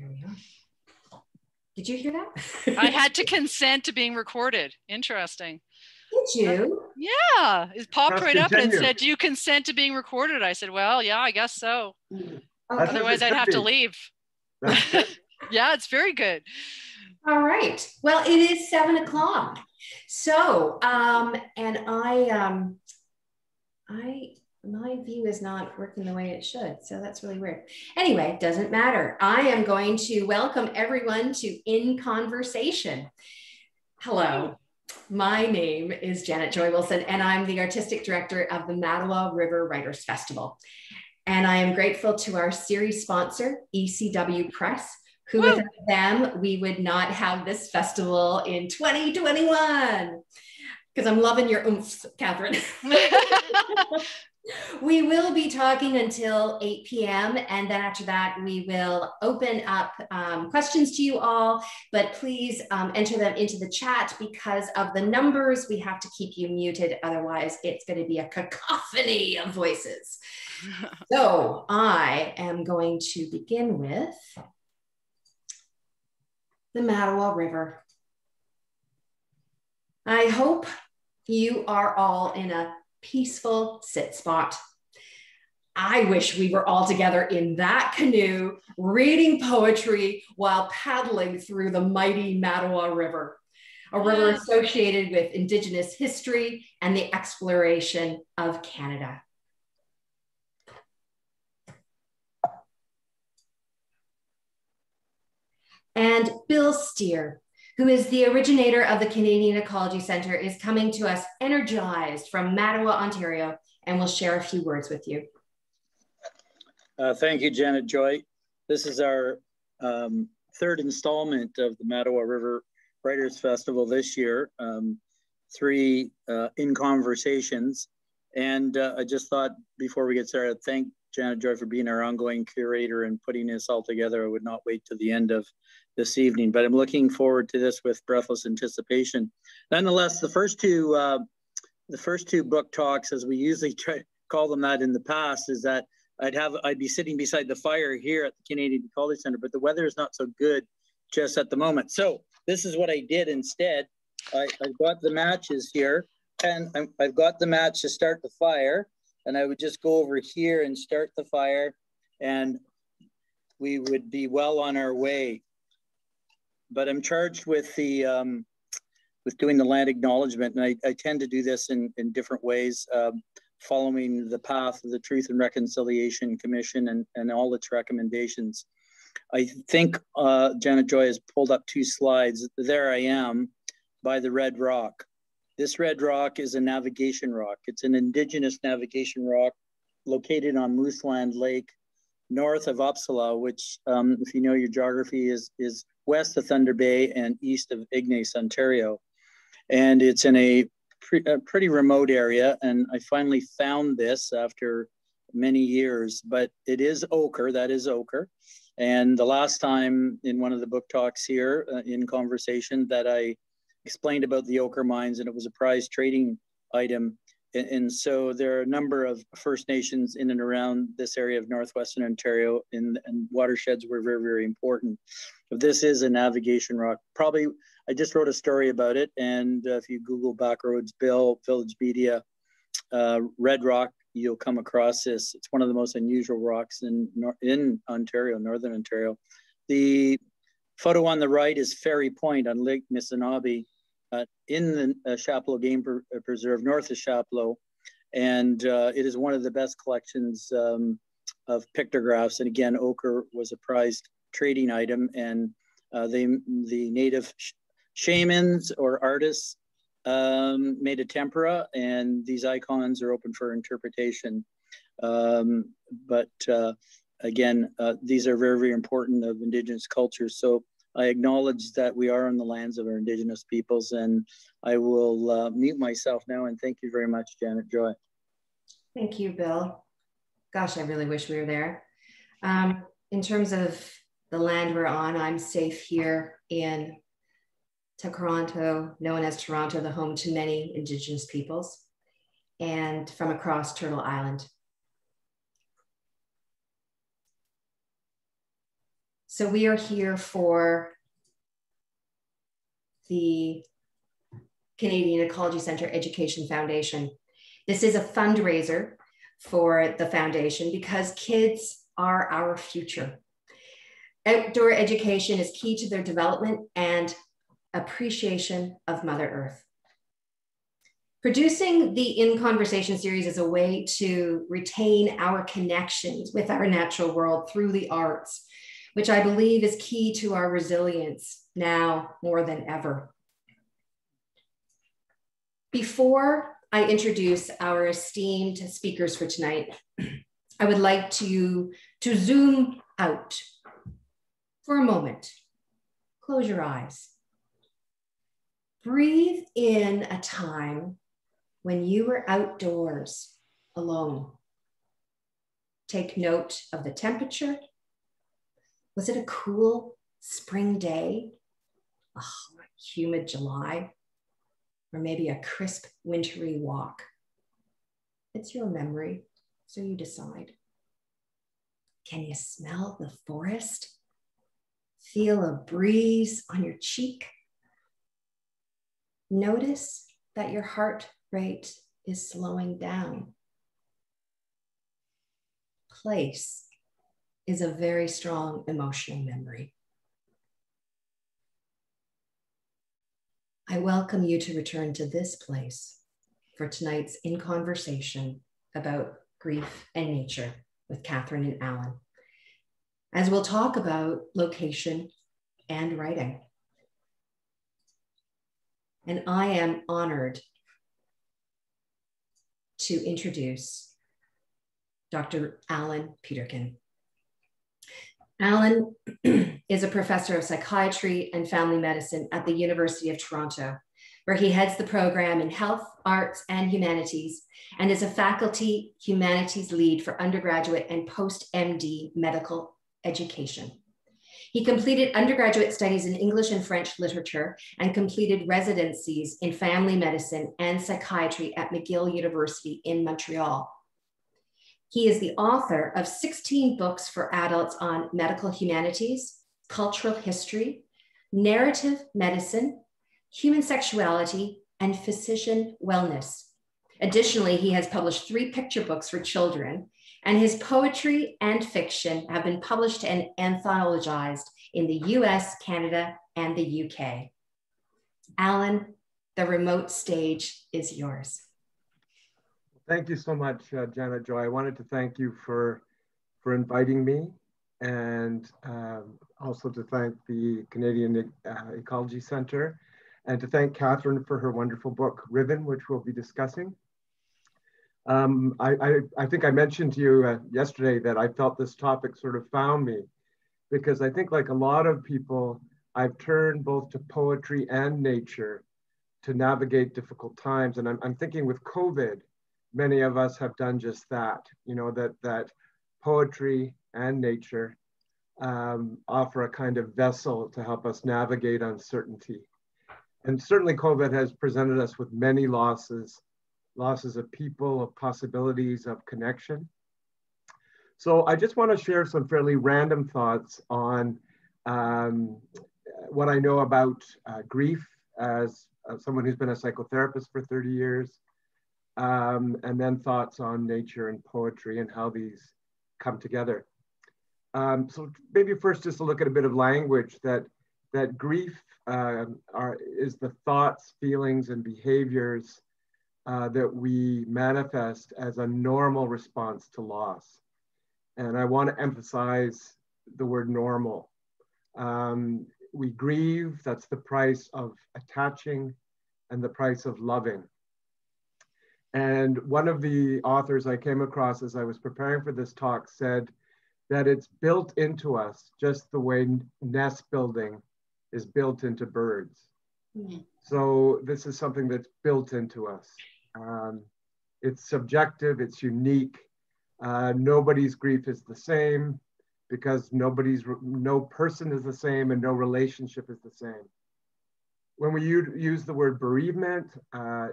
There we are. Did you hear that? I had to consent to being recorded. Interesting. Did you? Yeah, it popped Press right up and it continue. said, "Do you consent to being recorded?" I said, "Well, yeah, I guess so. Okay. Otherwise, I'd have to leave." Yeah, it's very good. All right. Well, it is 7 o'clock. So, and my view is not working the way it should. So that's really weird. Anyway, doesn't matter. I am going to welcome everyone to In Conversation. Hello. My name is Janet Joy Wilson, and I'm the Artistic Director of the Matawa River Writers Festival. And I am grateful to our series sponsor, ECW Press, who without them, we would not have this festival in 2021. Because I'm loving your oomph, Catherine. We will be talking until 8 p.m. And then after that, we will open up questions to you all, but please enter them into the chat because of the numbers. We have to keep you muted. Otherwise, it's going to be a cacophony of voices. So I am going to begin with the Matawa River. I hope you are all in a peaceful sit spot. I wish we were all together in that canoe, reading poetry while paddling through the mighty Matawa River, a river associated with Indigenous history and the exploration of Canada. And Bill Steer, who is the originator of the Canadian Ecology Centre, is coming to us energized from Matawa, Ontario, and will share a few words with you. Thank you, Janet Joy. This is our third installment of the Matawa River Writers Festival this year, 3 In Conversations. And I just thought before we get started, thank Janet Joy for being our ongoing curator and putting this all together. I would not wait till the end of this evening, but I'm looking forward to this with breathless anticipation. Nonetheless, the first two book talks, as we usually try to call them that in the past, is that I'd be sitting beside the fire here at the Canadian Ecology Centre, but the weather is not so good just at the moment. So this is what I did instead. I've got the matches here, and I've got the match to start the fire, and I would just go over here and start the fire, and we would be well on our way. But I'm charged with the with doing the land acknowledgement, and I tend to do this in different ways, following the path of the Truth and Reconciliation Commission and all its recommendations. I think Janet Joy has pulled up 2 slides. There I am by the Red Rock. This Red Rock is a navigation rock. It's an Indigenous navigation rock located on Mooseland Lake, north of Uppsala, which, if you know your geography, is west of Thunder Bay and east of Ignace, Ontario. And it's in a pretty remote area. And I finally found this after many years, but it is ochre, that is ochre. And the last time in one of the book talks here in conversation that I explained about the ochre mines, and it was a prized trading item. And so there are a number of First Nations in and around this area of northwestern Ontario, and watersheds were very, very important. But this is a navigation rock. Probably, I just wrote a story about it, and if you Google Backroads Bill, Village Media, Red Rock, you'll come across this. It's one of the most unusual rocks in Ontario, northern Ontario. The photo on the right is Ferry Point on Lake Missinaibi, in the Chapleau Game Preserve, north of Chapleau. And it is one of the best collections of pictographs. And again, ochre was a prized trading item, and the native shamans or artists made a tempera, and these icons are open for interpretation. Again, these are very, very important of Indigenous cultures. So I acknowledge that we are on the lands of our Indigenous peoples, and I will mute myself now, and thank you very much, Janet Joy. Thank you, Bill. Gosh, I really wish we were there. In terms of the land we're on, I'm safe here in Toronto, known as Toronto, the home to many Indigenous peoples, and from across Turtle Island. So we are here for the Canadian Ecology Centre Education Foundation. This is a fundraiser for the foundation because kids are our future. Outdoor education is key to their development and appreciation of Mother Earth. Producing the In Conversation series is a way to retain our connections with our natural world through the arts, which I believe is key to our resilience now more than ever. Before I introduce our esteemed speakers for tonight, I would like to zoom out for a moment. Close your eyes. Breathe in a time when you were outdoors alone. Take note of the temperature. Was it a cool spring day? A humid July? Or maybe a crisp wintry walk? It's your memory, so you decide. Can you smell the forest? Feel a breeze on your cheek? Notice that your heart rate is slowing down. Place is a very strong emotional memory. I welcome you to return to this place for tonight's In Conversation about grief and nature with Catherine and Alan, as we'll talk about location and writing. And I am honored to introduce Dr. Alan Peterkin. Alan is a professor of psychiatry and family medicine at the University of Toronto, where he heads the program in health, arts, and humanities, and is a faculty humanities lead for undergraduate and post-MD medical education. He completed undergraduate studies in English and French literature and completed residencies in family medicine and psychiatry at McGill University in Montreal. He is the author of 16 books for adults on medical humanities, cultural history, narrative medicine, human sexuality, and physician wellness. Additionally, he has published 3 picture books for children, and his poetry and fiction have been published and anthologized in the US, Canada, and the UK. Alan, the remote stage is yours. Thank you so much, Janet Joy. I wanted to thank you for inviting me, and also to thank the Canadian Ecology Centre, and to thank Catherine for her wonderful book, Grieving, which we'll be discussing. I think I mentioned to you yesterday that I felt this topic sort of found me, because I think, like a lot of people, I've turned both to poetry and nature to navigate difficult times. And I'm thinking with COVID, many of us have done just that, you know, that poetry and nature offer a kind of vessel to help us navigate uncertainty. And certainly COVID has presented us with many losses of people, of possibilities, of connection. So I just want to share some fairly random thoughts on what I know about grief as someone who's been a psychotherapist for 30 years, and then thoughts on nature and poetry and how these come together. So maybe first just to look at a bit of language, that grief is the thoughts, feelings, and behaviors that we manifest as a normal response to loss. And I want to emphasize the word normal. We grieve, that's the price of attaching and the price of loving. And one of the authors I came across as I was preparing for this talk said that it's built into us just the way nest building is built into birds. Mm-hmm. So this is something that's built into us. It's subjective, it's unique. Nobody's grief is the same, because no person is the same and no relationship is the same. When we use the word bereavement,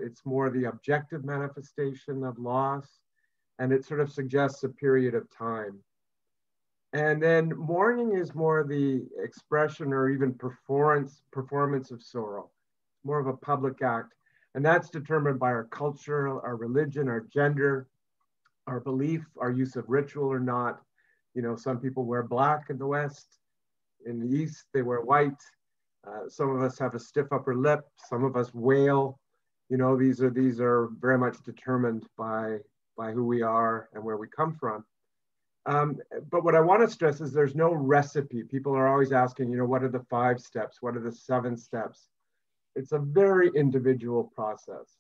it's more the objective manifestation of loss, and it sort of suggests a period of time. And then mourning is more the expression or even performance of sorrow, more of a public act. And that's determined by our culture, our religion, our gender, our belief, our use of ritual or not. You know, some people wear black in the West. In the East, they wear white. Some of us have a stiff upper lip. Some of us wail. You know, these are very much determined by who we are and where we come from. But what I want to stress is there's no recipe. People are always asking, you know, what are the 5 steps? What are the 7 steps? It's a very individual process,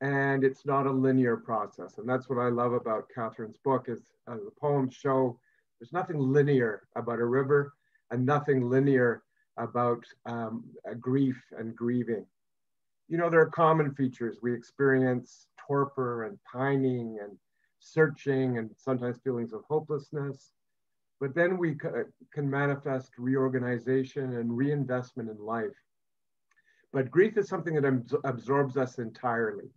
and it's not a linear process. And that's what I love about Catherine's book is the poems show there's nothing linear about a river and nothing linear about grief and grieving. You know, there are common features. We experience torpor and pining and searching and sometimes feelings of hopelessness. But then we can manifest reorganization and reinvestment in life. But grief is something that absorbs us entirely.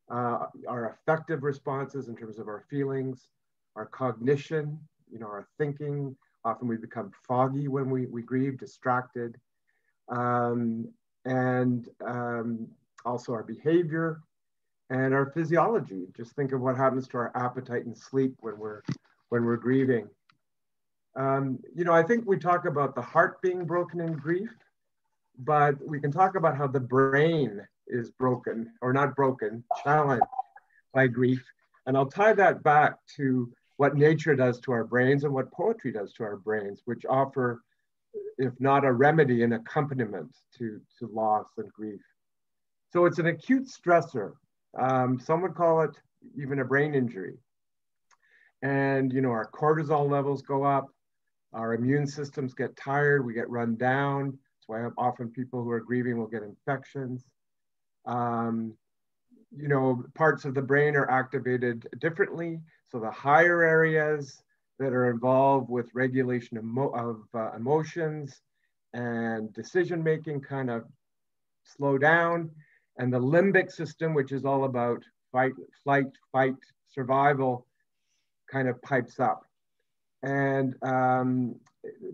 Our affective responses in terms of our feelings, our cognition, you know, our thinking. Often we become foggy when we grieve, distracted. Also our behavior and our physiology. Just think of what happens to our appetite and sleep when we're grieving. You know, I think we talk about the heart being broken in grief, but we can talk about how the brain is broken, or not broken, challenged by grief. And I'll tie that back to what nature does to our brains and what poetry does to our brains, which offer, if not a remedy, an accompaniment to loss and grief. So it's an acute stressor. Some would call it even a brain injury. And, you know, our cortisol levels go up, our immune systems get tired, we get run down. That's why often people who are grieving will get infections. You know, parts of the brain are activated differently. So the higher areas that are involved with regulation of emotions and decision-making kind of slow down. And the limbic system, which is all about fight, flight, fight, survival, kind of pipes up. And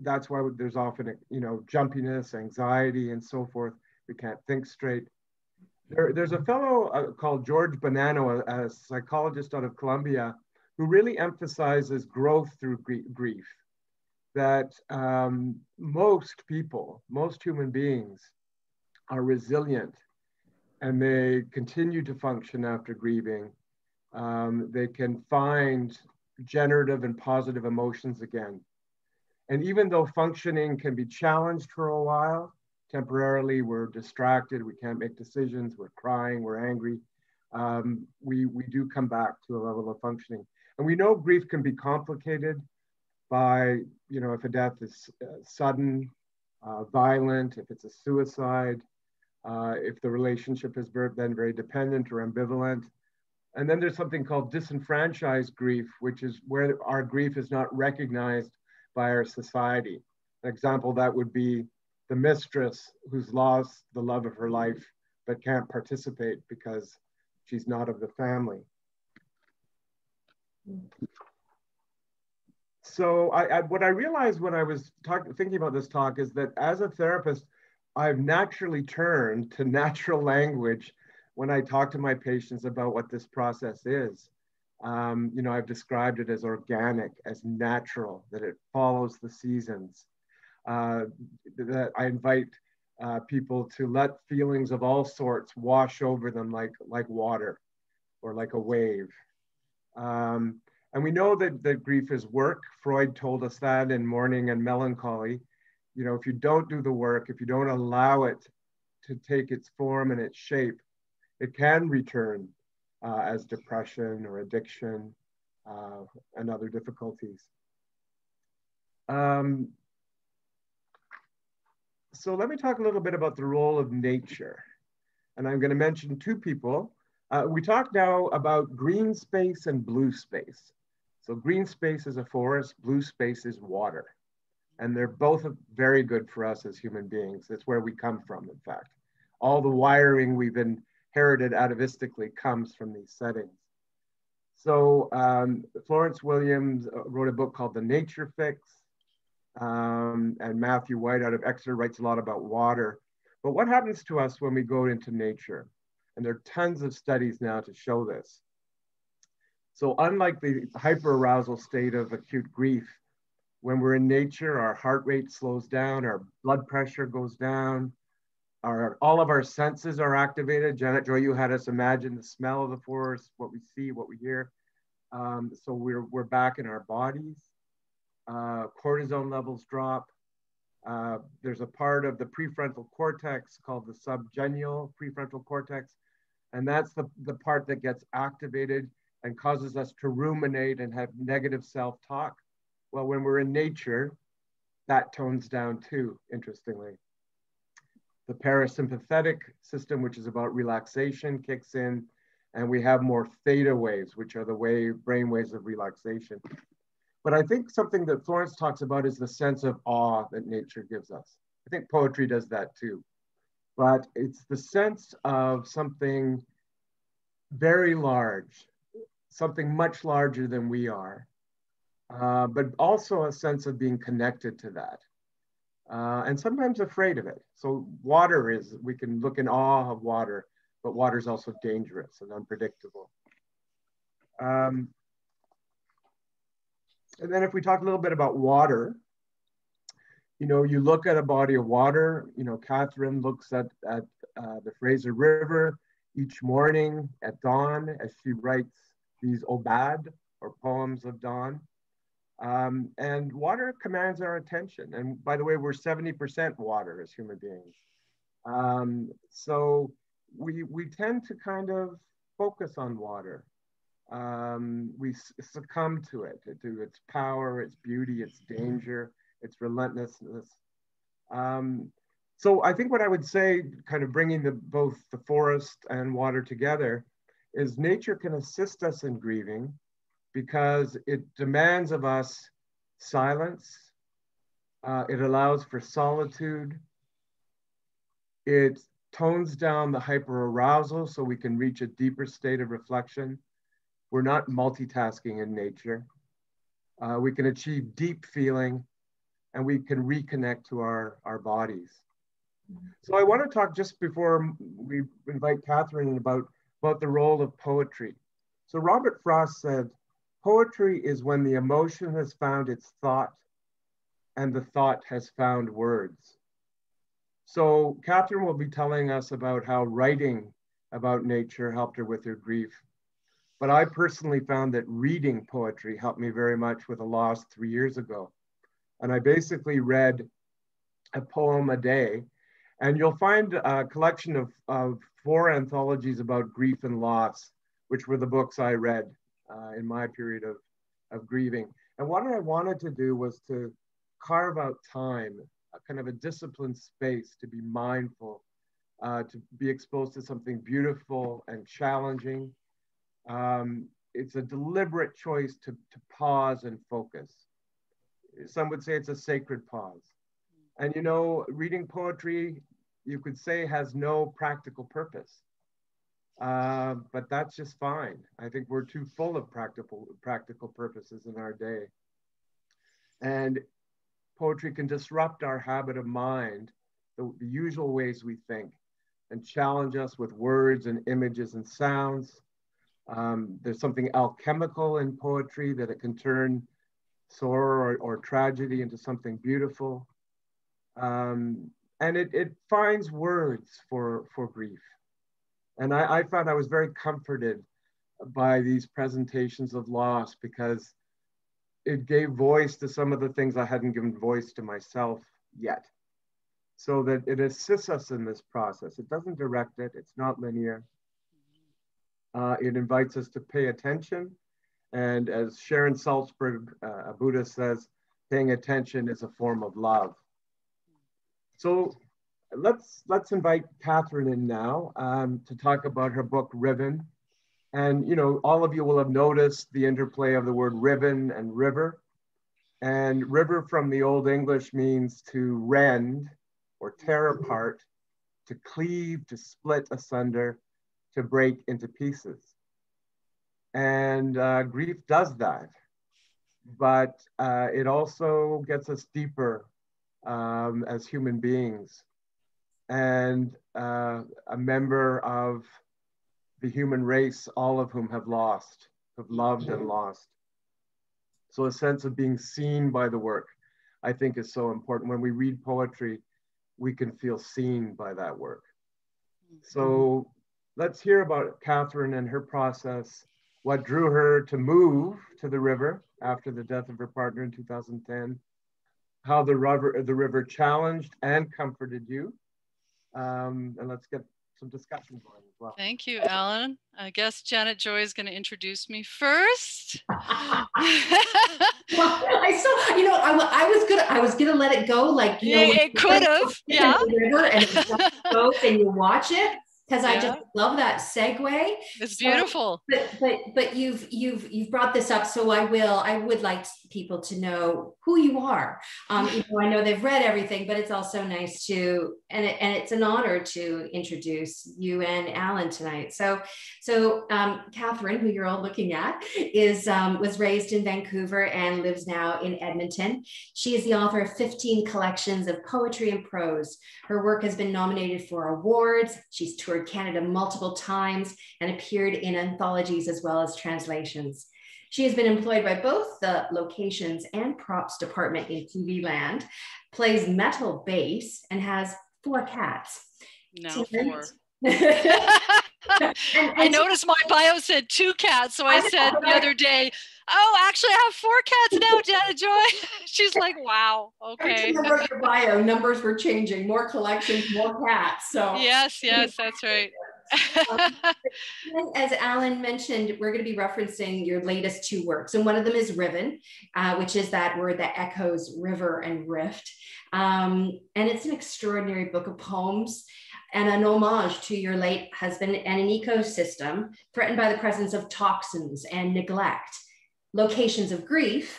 that's why there's often, you know, jumpiness, anxiety, and so forth. We can't think straight. There's a fellow called George Bonanno, a psychologist out of Columbia, who really emphasizes growth through grief. That most people, most human beings are resilient and they continue to function after grieving. They can find generative and positive emotions again. And even though functioning can be challenged for a while, temporarily we're distracted, we can't make decisions, we're crying, we're angry, we do come back to a level of functioning. And we know grief can be complicated by, you know, if a death is sudden, violent, if it's a suicide, if the relationship has been very dependent or ambivalent. And then there's something called disenfranchised grief, which is where our grief is not recognized by our society. An example that would be the mistress who's lost the love of her life but can't participate because she's not of the family. So what I realized when I was thinking about this talk is that as a therapist, I've naturally turned to natural language when I talk to my patients about what this process is. You know, I've described it as organic, as natural, that it follows the seasons. That I invite people to let feelings of all sorts wash over them like water or like a wave. And we know that grief is work. Freud told us that in Mourning and Melancholy. You know, if you don't do the work, if you don't allow it to take its form and its shape, it can return as depression or addiction and other difficulties. So let me talk a little bit about the role of nature. And I'm going to mention 2 people. We talk now about green space and blue space. So green space is a forest, blue space is water. And they're both very good for us as human beings. That's where we come from, in fact. All the wiring we've inherited atavistically comes from these settings. So Florence Williams wrote a book called The Nature Fix, and Matthew White out of Exeter writes a lot about water. But what happens to us when we go into nature? And there are tons of studies now to show this. So unlike the hyperarousal state of acute grief, when we're in nature, our heart rate slows down, our blood pressure goes down, all of our senses are activated. Janet Joy, you had us imagine the smell of the forest, what we see, what we hear. So we're back in our bodies. Cortisone levels drop. There's a part of the prefrontal cortex called the subgenual prefrontal cortex. And that's the part that gets activated and causes us to ruminate and have negative self-talk. Well, when we're in nature, that tones down too, interestingly. The parasympathetic system, which is about relaxation, kicks in, and we have more theta waves, which are the brain waves of relaxation. But I think something that Florence talks about is the sense of awe that nature gives us. I think poetry does that too. But it's the sense of something very large, something much larger than we are, but also a sense of being connected to that. And sometimes afraid of it. So water we can look in awe of water, but water is also dangerous and unpredictable. And then if we talk a little bit about water, you look at a body of water, Catherine looks at the Fraser River each morning at dawn as she writes these obad, or poems of dawn. And water commands our attention. And by the way, we're 70% water as human beings. So we tend to kind of focus on water. We succumb to it, to its power, its beauty, its danger, its relentlessness. So I think what I would say, kind of bringing both the forest and water together, is nature can assist us in grieving because it demands of us silence. It allows for solitude. It tones down the hyperarousal so we can reach a deeper state of reflection. We're not multitasking in nature. We can achieve deep feeling, and we can reconnect to our bodies. So I want to talk just before we invite Catherine about the role of poetry. So Robert Frost said, poetry is when the emotion has found its thought and the thought has found words. So Catherine will be telling us about how writing about nature helped her with her grief. But I personally found that reading poetry helped me very much with a loss 3 years ago. And I basically read a poem a day. And you'll find a collection of 4 anthologies about grief and loss, which were the books I read in my period of grieving. And what I wanted to do was to carve out time, a kind of a disciplined space to be mindful, to be exposed to something beautiful and challenging. It's a deliberate choice to pause and focus. Some would say it's a sacred pause. And reading poetry, you could say, has no practical purpose. But that's just fine. I think we're too full of practical purposes in our day. And poetry can disrupt our habit of mind, the usual ways we think, and challenge us with words and images and sounds. There's something alchemical in poetry, that it can turn sorrow or tragedy into something beautiful. And it finds words for grief. And I found I was very comforted by these presentations of loss because it gave voice to some of the things I hadn't given voice to myself yet. So that it assists us in this process. It doesn't direct it, it's not linear. It invites us to pay attention. And as Sharon Salzberg, a Buddhist, says, paying attention is a form of love. So let's invite Catherine in now to talk about her book, Riven. And all of you will have noticed the interplay of the word riven and river. And river from the Old English means to rend or tear apart, to cleave, to split asunder, to break into pieces. And grief does that. But it also gets us deeper as human beings. And a member of the human race, all of whom have loved and lost. So a sense of being seen by the work, I think, is so important. When we read poetry, we can feel seen by that work. So let's hear about Catherine and her process, what drew her to move to the river after the death of her partner in 2010, how the river challenged and comforted you. And let's get some discussion going as well. Thank you, Alan. I guess Janet Joy is going to introduce me first. Well, I saw, you know, I was gonna let it go, like, you know, it could have, yeah. The river and it goes and you watch it, because I just love that segue. It's beautiful. But you've brought this up, so I would like people to know who you are. You know, I know they've read everything, but it's also nice to, and it's an honor to introduce you and Alan tonight. So Catherine, who you're all looking at, was raised in Vancouver and lives now in Edmonton. She is the author of 15 collections of poetry and prose. Her work has been nominated for awards. She's toured Canada multiple times and appeared in anthologies as well as translations. She has been employed by both the locations and props department in TV land, plays metal bass, and has 4 cats. No, 4. I noticed my bio said 2 cats, so I said the other day, oh, actually I have 4 cats now, Janet Joy. She's like, wow, okay. I wrote your bio, numbers were changing, more collections, more cats. So yes, that's right. As Alan mentioned, we're going to be referencing your latest 2 works, and one of them is Riven, which is that word that echoes river and rift. And it's an extraordinary book of poems and an homage to your late husband and an ecosystem threatened by the presence of toxins and neglect. Locations of Grief,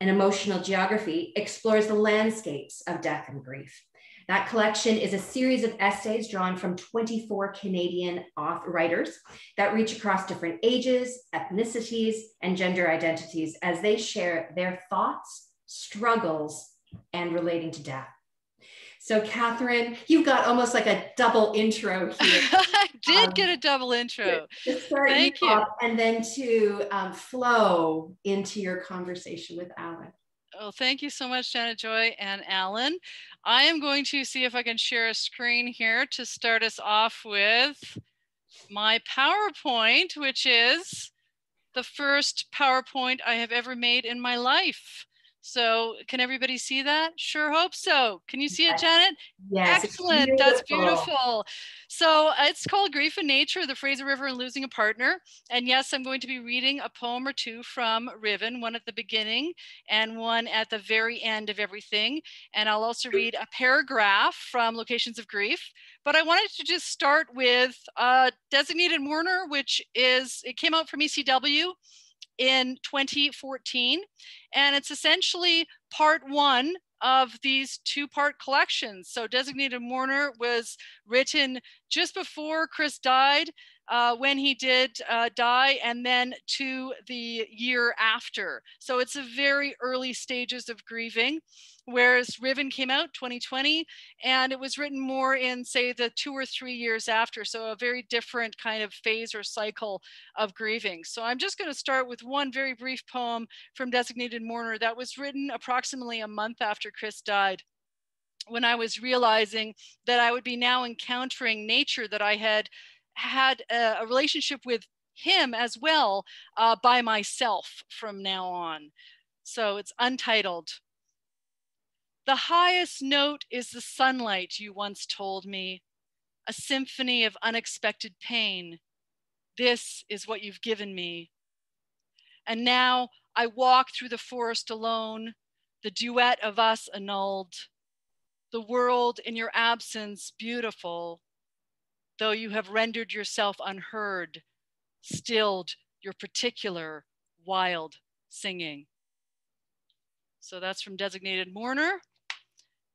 an emotional geography, explores the landscapes of death and grief. That collection is a series of essays drawn from 24 Canadian writers that reach across different ages, ethnicities, and gender identities as they share their thoughts, struggles, and relating to death. So Catherine, you've got almost like a double intro here. I did get a double intro. To start Thank you. And then to flow into your conversation with Alan. Oh, thank you so much, Janet Joy and Alan. I am going to see if I can share a screen here to start us off with my PowerPoint, which is the first PowerPoint I have ever made in my life. So can everybody see that? Sure hope so. Can you see it, Janet? Yes. Excellent. That's beautiful. So it's called Grief in Nature, the Fraser River and Losing a Partner. And yes, I'm going to be reading a poem or 2 from Riven, one at the beginning and one at the very end of everything. And I'll also read a paragraph from Locations of Grief. But I wanted to just start with Designated Mourner, which it came out from ECW in 2014, and it's essentially part 1 of these 2-part collections. So Designated Mourner was written just before Chris died, when he did die, and then to the year after. So it's a very early stages of grieving, whereas Riven came out 2020, and it was written more in, say, the 2 or 3 years after. So a very different kind of phase or cycle of grieving. So I'm just going to start with one very brief poem from Designated Mourner that was written approximately a month after Chris died, when I was realizing that I would be now encountering nature that I had a relationship with him as well by myself from now on. So it's untitled. The highest note is the sunlight, you once told me, a symphony of unexpected pain. This is what you've given me. And now I walk through the forest alone, the duet of us annulled, the world in your absence beautiful, though you have rendered yourself unheard, stilled your particular wild singing. So that's from Designated Mourner.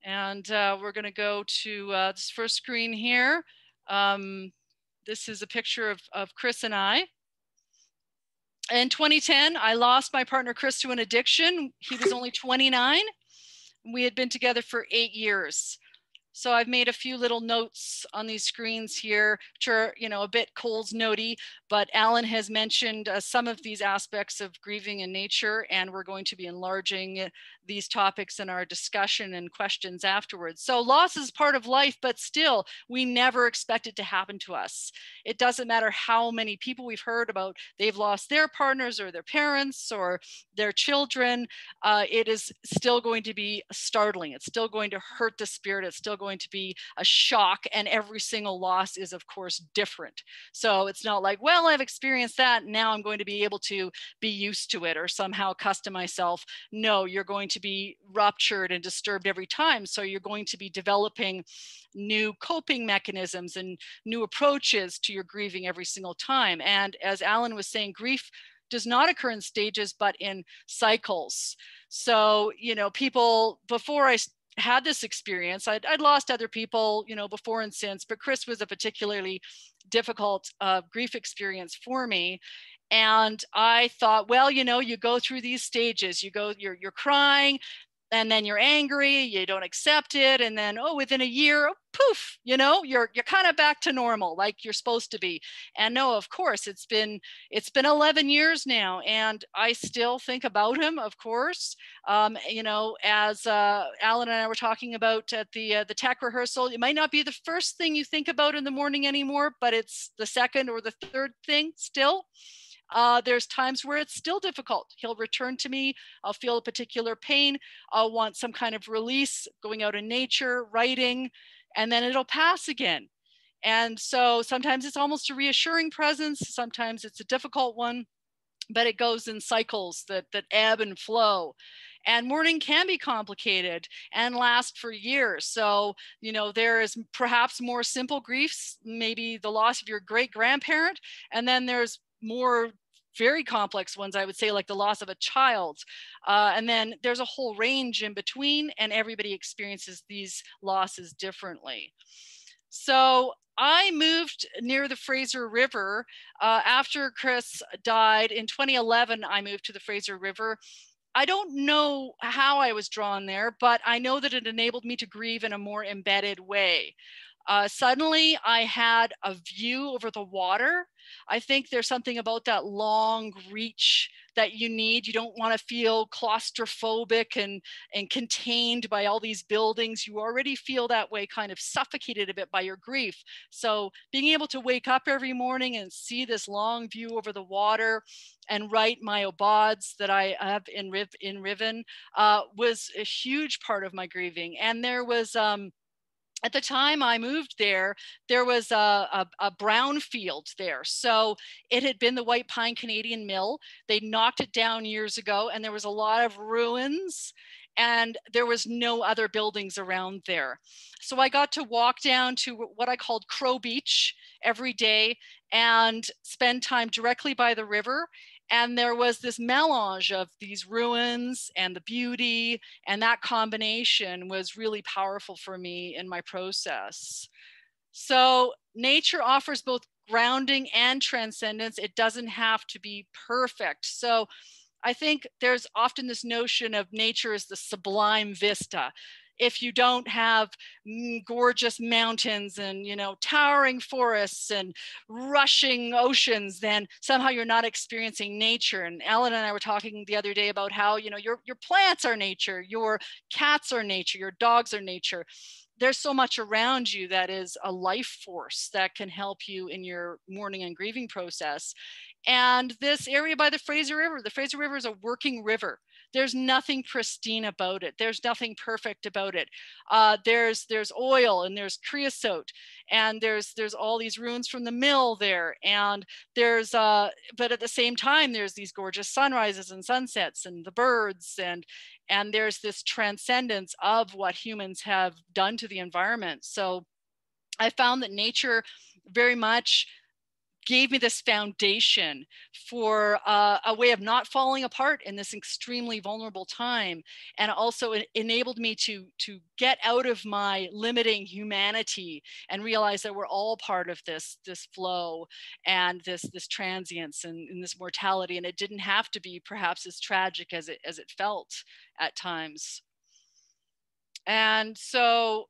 And we're going to go to this first screen here. This is a picture of Chris and I. In 2010, I lost my partner, Chris, to an addiction. He was only 29. We had been together for 8 years. So I've made a few little notes on these screens here, which are, you know, a bit Coles notey, but Alan has mentioned some of these aspects of grieving in nature, and we're going to be enlarging these topics in our discussion and questions afterwards. So loss is part of life, but still, we never expect it to happen to us. It doesn't matter how many people we've heard about, they've lost their partners or their parents or their children. It is still going to be startling. It's still going to hurt the spirit. It's still going to be a shock, and every single loss is, of course, different. So it's not like, well, I've experienced that, now I'm going to be able to be used to it or somehow accustom myself. No, you're going to be ruptured and disturbed every time. So you're going to be developing new coping mechanisms and new approaches to your grieving every single time. And as Alan was saying, grief does not occur in stages, but in cycles. So, you know, people, before I had this experience, I'd lost other people, you know, before and since, but Chris was a particularly difficult grief experience for me. And I thought, well, you know, you go through these stages, you're crying, and then you're angry, you don't accept it, and then, oh, within a year, poof, you know, you're kind of back to normal, like you're supposed to be. And no, of course, it's been 11 years now, and I still think about him, of course. You know, as Alan and I were talking about at the tech rehearsal, it might not be the first thing you think about in the morning anymore, but it's the second or the third thing still. There's times where it's still difficult. He'll return to me, I'll feel a particular pain, I'll want some kind of release, going out in nature, writing, and then it'll pass again. And so sometimes it's almost a reassuring presence, sometimes it's a difficult one, but it goes in cycles that ebb and flow. And mourning can be complicated and last for years. So, you know, there is perhaps more simple griefs, maybe the loss of your great grandparent, and then there's more very complex ones, I would say, like the loss of a child. And then there's a whole range in between, and everybody experiences these losses differently. So I moved near the Fraser River. After Chris died in 2011, I moved to the Fraser River. I don't know how I was drawn there, but I know that it enabled me to grieve in a more embedded way. Suddenly I had a view over the water. I think there's something about that long reach that you need. You don't want to feel claustrophobic and contained by all these buildings. You already feel that way, kind of suffocated a bit by your grief. So being able to wake up every morning and see this long view over the water and write my obods that I have in Riven was a huge part of my grieving. And there was, at the time I moved there, there was a brown field there. So it had been the White Pine Canadian Mill. They knocked it down years ago, and there was a lot of ruins, and there was no other buildings around there. So I got to walk down to what I called Crow Beach every day and spend time directly by the river. And there was this melange of these ruins and the beauty, and that combination was really powerful for me in my process. So nature offers both grounding and transcendence. It doesn't have to be perfect. So I think there's often this notion of nature as the sublime vista. If you don't have gorgeous mountains and, you know, towering forests and rushing oceans, then somehow you're not experiencing nature. And Alan and I were talking the other day about how, you know, your plants are nature, your cats are nature, your dogs are nature. There's so much around you that is a life force that can help you in your mourning and grieving process. And this area by the Fraser River is a working river. There's nothing pristine about it. There's nothing perfect about it. There's oil and there's creosote, and there's all these ruins from the mill there. And there's, but at the same time, there's these gorgeous sunrises and sunsets and the birds, and there's this transcendence of what humans have done to the environment. So I found that nature very much gave me this foundation for a way of not falling apart in this extremely vulnerable time, and also it enabled me to get out of my limiting humanity and realize that we're all part of this flow and this transience and this mortality, and it didn't have to be perhaps as tragic as it felt at times. And so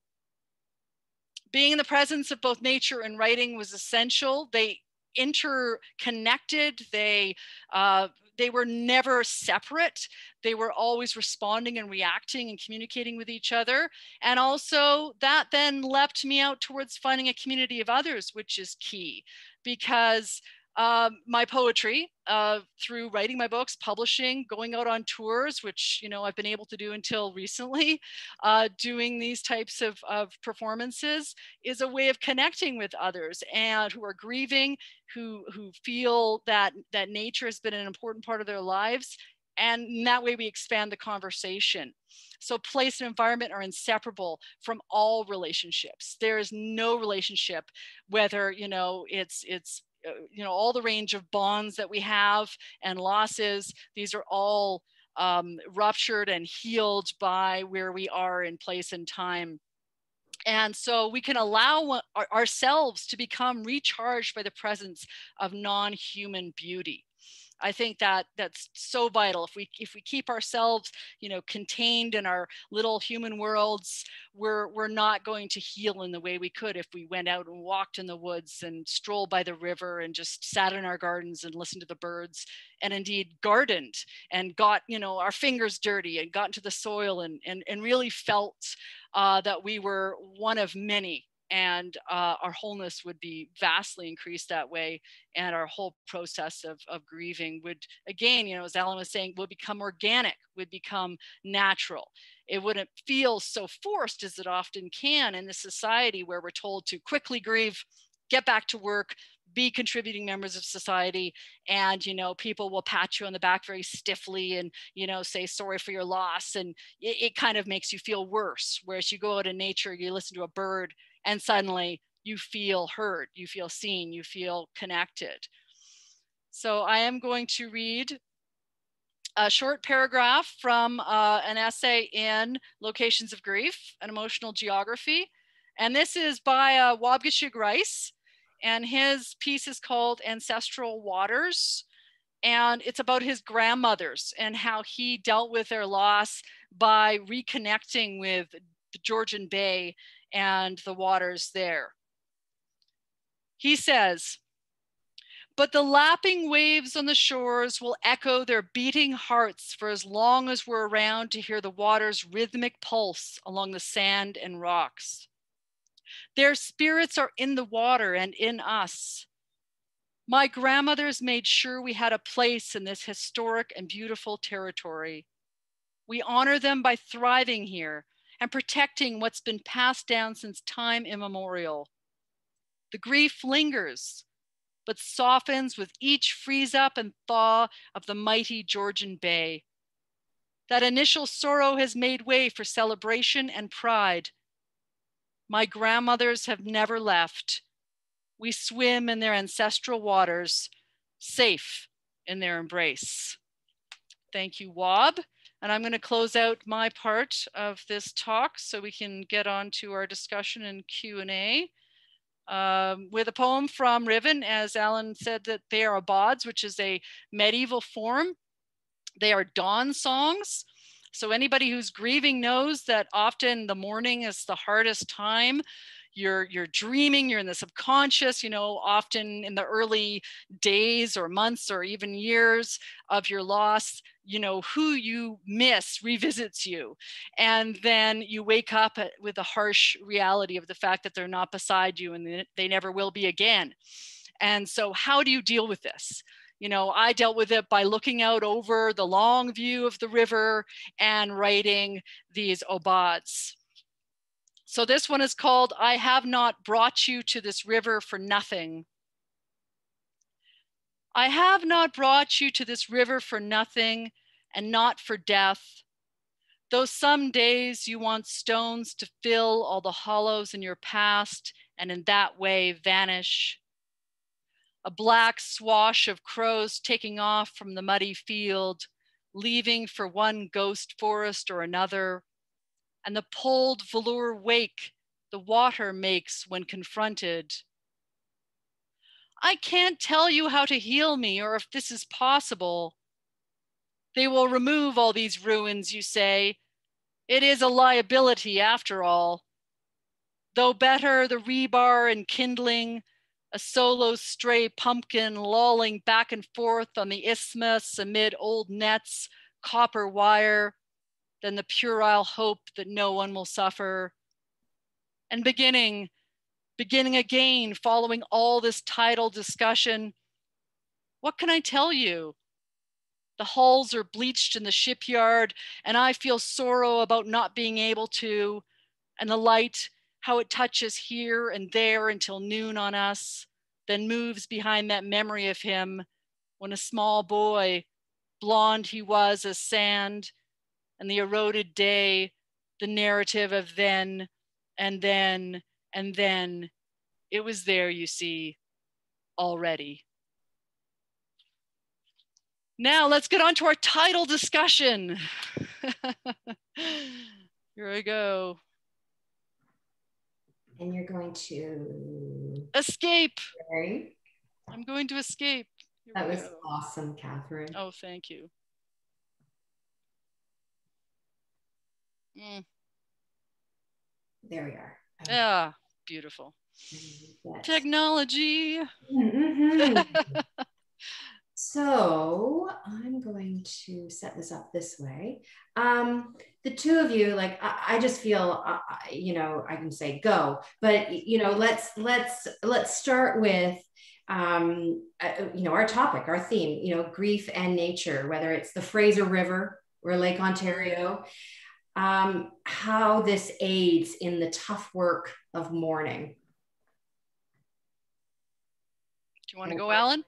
being in the presence of both nature and writing was essential. They interconnected. They were never separate. They were always responding and reacting and communicating with each other. And also that then leapt me out towards finding a community of others, which is key, because my poetry, through writing my books, publishing, going out on tours, which, you know, I've been able to do until recently, doing these types of performances is a way of connecting with others and who are grieving, who feel that nature has been an important part of their lives. And in that way we expand the conversation. So place and environment are inseparable from all relationships. There is no relationship, whether, you know, it's you know, all the range of bonds that we have and losses, these are all ruptured and healed by where we are in place and time. And so we can allow ourselves to become recharged by the presence of non-human beauty. I think that that's so vital. If we keep ourselves, you know, contained in our little human worlds, we're not going to heal in the way we could if we went out and walked in the woods and strolled by the river and just sat in our gardens and listened to the birds, and indeed gardened and got, you know, our fingers dirty and got into the soil and really felt that we were one of many. And our wholeness would be vastly increased that way. And our whole process of grieving would, again, you know, as Alan was saying, would become organic, would become natural. It wouldn't feel so forced as it often can in this society where we're told to quickly grieve, get back to work, be contributing members of society, and, you know, people will pat you on the back very stiffly and, you know, say sorry for your loss, and it kind of makes you feel worse. Whereas you go out in nature, you listen to a bird, and suddenly you feel heard, you feel seen, you feel connected. So I am going to read a short paragraph from an essay in Locations of Grief, an Emotional Geography. And this is by Wabgashig Rice, and his piece is called Ancestral Waters. And it's about his grandmothers and how he dealt with their loss by reconnecting with the Georgian Bay and the waters there. He says, "But the lapping waves on the shores will echo their beating hearts for as long as we're around to hear the water's rhythmic pulse along the sand and rocks. Their spirits are in the water and in us. My grandmothers made sure we had a place in this historic and beautiful territory. We honor them by thriving here and protecting what's been passed down since time immemorial. The grief lingers, but softens with each freeze up and thaw of the mighty Georgian Bay. That initial sorrow has made way for celebration and pride. My grandmothers have never left. We swim in their ancestral waters, safe in their embrace." Thank you, Wab. And I'm going to close out my part of this talk so we can get on to our discussion and Q&A with a poem from Riven. As Alan said, that they are abods, which is a medieval form. They are dawn songs. So anybody who's grieving knows that often the morning is the hardest time. You're dreaming, you're in the subconscious, you know, often in the early days or months or even years of your loss, you know, who you miss revisits you. And then you wake up with the harsh reality of the fact that they're not beside you and they never will be again. And so how do you deal with this? You know, I dealt with it by looking out over the long view of the river and writing these obads. So this one is called, "I Have Not Brought You to This River for Nothing." I have not brought you to this river for nothing and not for death, though some days you want stones to fill all the hollows in your past and in that way vanish. a black swash of crows taking off from the muddy field, leaving for one ghost forest or another, and the pulled velour wake the water makes when confronted. I can't tell you how to heal me or if this is possible. They will remove all these ruins, you say. It is a liability after all. Though better the rebar and kindling, a solo stray pumpkin lolling back and forth on the isthmus amid old nets, copper wire, than the puerile hope that no one will suffer. And beginning again, following all this tidal discussion, what can I tell you? The hulls are bleached in the shipyard, and I feel sorrow about not being able to, and the light, how it touches here and there until noon on us, then moves behind that memory of him when a small boy, blonde he was as sand, and the eroded day, the narrative of then, and then, and then, it was there, you see, already. Now let's get on to our title discussion. Here I go. And you're going to escape. Okay. I'm going to escape. Here that was awesome, Catherine. Oh, thank you. There we are. Okay. Yeah, beautiful. Yes. Technology. Mm-hmm. So I'm going to set this up this way. The two of you, like, I just feel, you know, I can say go, but, you know, let's start with, you know, our topic, our theme, you know, grief and nature, whether it's the Fraser River or Lake Ontario, how this aids in the tough work of mourning. Do you want to go, Alan?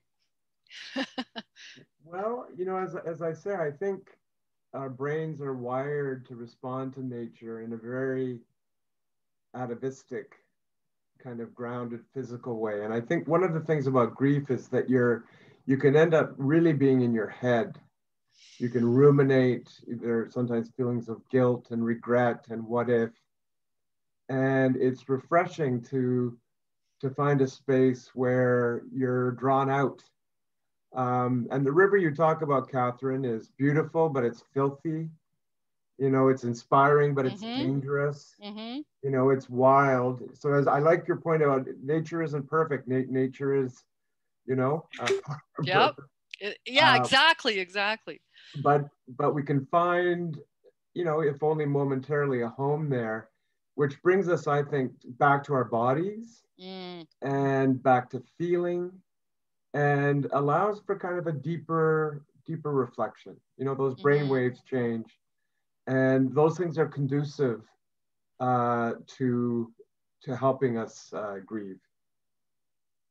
Well, you know, as I say, I think our brains are wired to respond to nature in a very atavistic, kind of grounded, physical way. And I think one of the things about grief is that you can end up really being in your head. You can ruminate. There are sometimes feelings of guilt and regret and what if. And it's refreshing to find a space where you're drawn out. And the river you talk about, Catherine, is beautiful, but it's filthy. You know, it's inspiring, but it's dangerous. You know, it's wild. So as I like your point about nature isn't perfect. Nature is, you know. Yep. Yeah, exactly. But we can find, you know, if only momentarily, a home there, which brings us, I think, back to our bodies and back to feeling, and allows for kind of a deeper reflection. You know, those brain waves change, and those things are conducive to helping us grieve.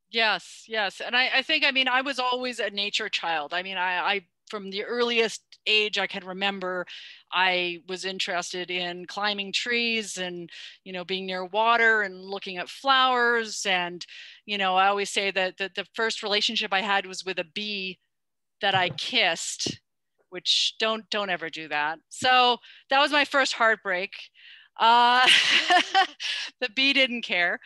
Yes. And I think, I mean, I was always a nature child. I mean, I from the earliest age I can remember, I was interested in climbing trees and, you know, being near water and looking at flowers. And, you know, I always say that the first relationship I had was with a bee that I kissed, which don't ever do that. So that was my first heartbreak. The bee didn't care.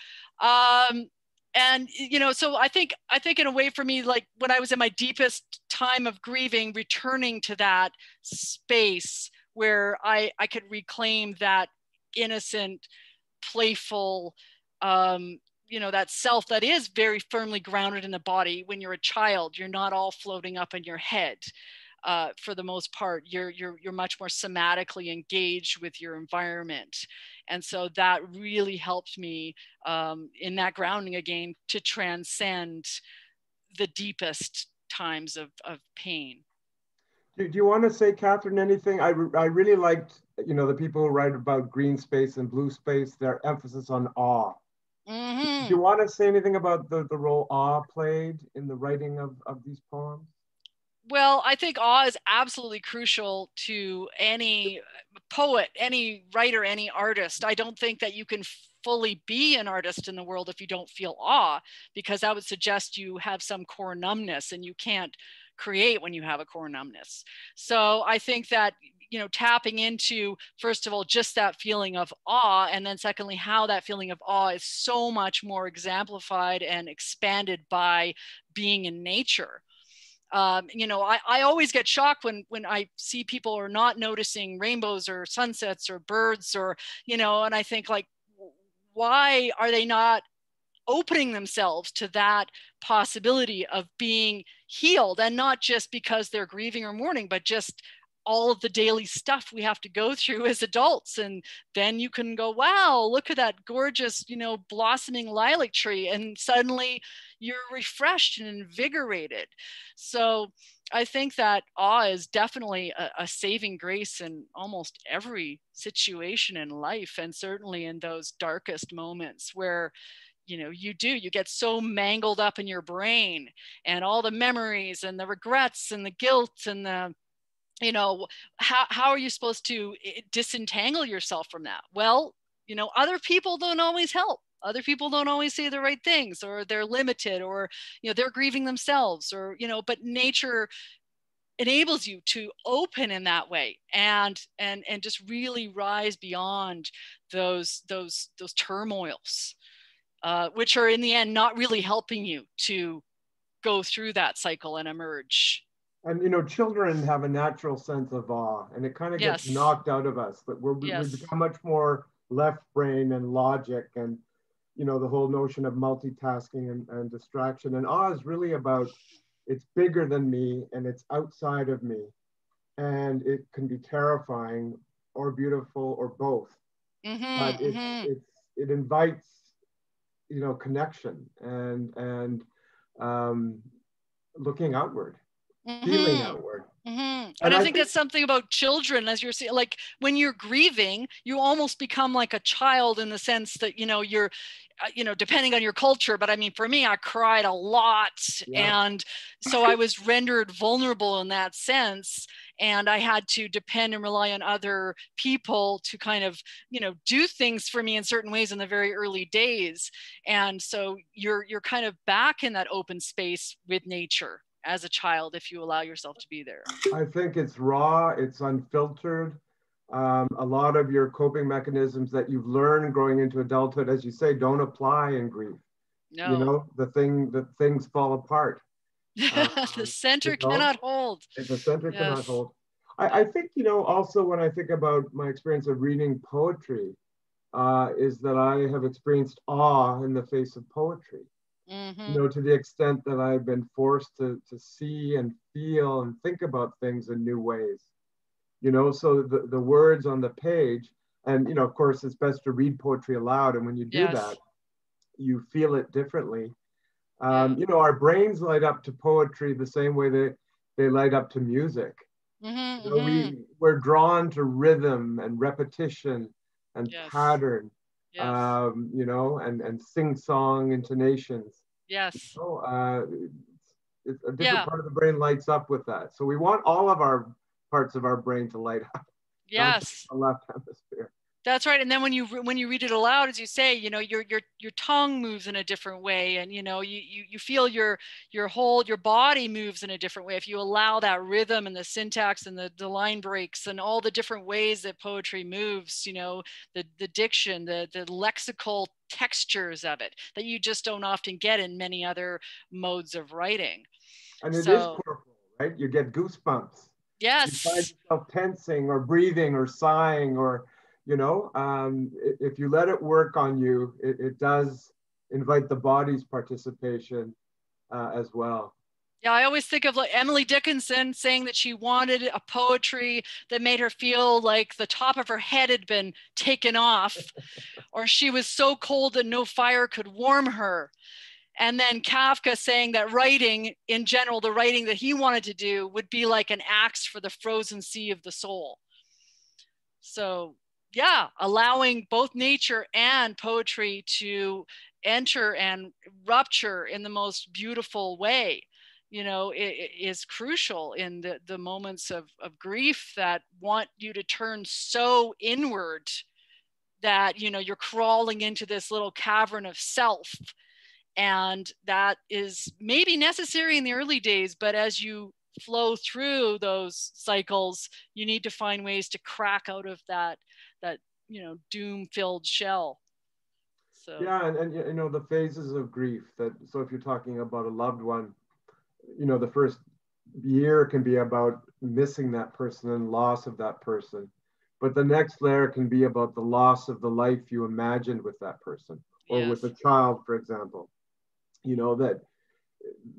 And, you know, so I think in a way for me, like when I was in my deepest time of grieving, returning to that space where I could reclaim that innocent, playful, you know, that self that is very firmly grounded in the body. When you're a child, you're not all floating up in your head. For the most part, you're much more somatically engaged with your environment. And so that really helped me in that grounding again to transcend the deepest times of pain. Do you want to say, Catherine, anything? I really liked, you know, the people who write about green space and blue space, their emphasis on awe. Do you want to say anything about the role awe played in the writing of these poems? Well, I think awe is absolutely crucial to any poet, any writer, any artist. I don't think that you can fully be an artist in the world if you don't feel awe, because that would suggest you have some core numbness, and you can't create when you have a core numbness. So I think that, you know, tapping into, first of all, just that feeling of awe, and then secondly, how that feeling of awe is so much more exemplified and expanded by being in nature. You know, I always get shocked when I see people are not noticing rainbows or sunsets or birds, or, you know, and I think, like, why are they not opening themselves to that possibility of being healed? And not just because they're grieving or mourning, but just all of the daily stuff we have to go through as adults. And then you can go, wow, look at that gorgeous, you know, blossoming lilac tree, and suddenly you're refreshed and invigorated. So I think that awe is definitely a saving grace in almost every situation in life, and certainly in those darkest moments where, you know, you get so mangled up in your brain, and all the memories and the regrets and the guilt and the, you know, how are you supposed to disentangle yourself from that? Well, you know, other people don't always help. Other people don't always say the right things, or they're limited, or, you know, they're grieving themselves, or, you know, but nature enables you to open in that way, and just really rise beyond those turmoils, which are in the end not really helping you to go through that cycle and emerge. And, you know, children have a natural sense of awe, and it kind of gets knocked out of us. But we become much more left brain and logic, and, you know, the whole notion of multitasking and distraction. And awe is really about, it's bigger than me and it's outside of me. And it can be terrifying or beautiful or both. But it invites, you know, connection and looking outward. Feeling outward. And I think that's something about children, as you're saying, like when you're grieving, you almost become like a child, in the sense that, you know, you're, you know, depending on your culture, but I mean, for me, I cried a lot. And so I was rendered vulnerable in that sense. And I had to depend and rely on other people to kind of, you know, do things for me in certain ways in the very early days. And so you're kind of back in that open space with nature as a child, if you allow yourself to be there. I think it's raw, it's unfiltered. A lot of your coping mechanisms that you've learned growing into adulthood, as you say, don't apply in grief. No. You know, the things fall apart. The center cannot hold. The center cannot hold. I think, you know, also when I think about my experience of reading poetry, is that I have experienced awe in the face of poetry. You know, to the extent that I've been forced to see and feel and think about things in new ways. You know, so the words on the page, and, you know, of course, it's best to read poetry aloud. And when you do that, you feel it differently. You know, our brains light up to poetry the same way they light up to music. You know, we're drawn to rhythm and repetition and pattern. You know, and sing-song intonations. You know, it's a different part of the brain lights up with that. So we want all of our parts of our brain to light up. The left hemisphere. That's right. And then when you read it aloud, as you say, you know, your tongue moves in a different way, and, you know, you feel your body moves in a different way if you allow that rhythm and the syntax and the line breaks and all the different ways that poetry moves. You know, the diction, the lexical textures of it that you just don't often get in many other modes of writing. And it is corporal, right? You get goosebumps. You find yourself tensing or breathing or sighing, or, you know, if you let it work on you, it does invite the body's participation as well. Yeah, I always think of like Emily Dickinson saying that she wanted a poetry that made her feel like the top of her head had been taken off, or she was so cold that no fire could warm her. And then Kafka saying that writing, in general, the writing that he wanted to do would be like an axe for the frozen sea of the soul. So yeah, allowing both nature and poetry to enter and rupture in the most beautiful way, you know, it is crucial in the moments of grief that want you to turn so inward that, you know, you're crawling into this little cavern of self. And that is maybe necessary in the early days, but as you flow through those cycles, you need to find ways to crack out of that, you know, doom-filled shell. So yeah, and you know, the phases of grief, that, so if you're talking about a loved one, you know, the first year can be about missing that person and loss of that person, but the next layer can be about the loss of the life you imagined with that person, or yes. with a child, for example. You know, that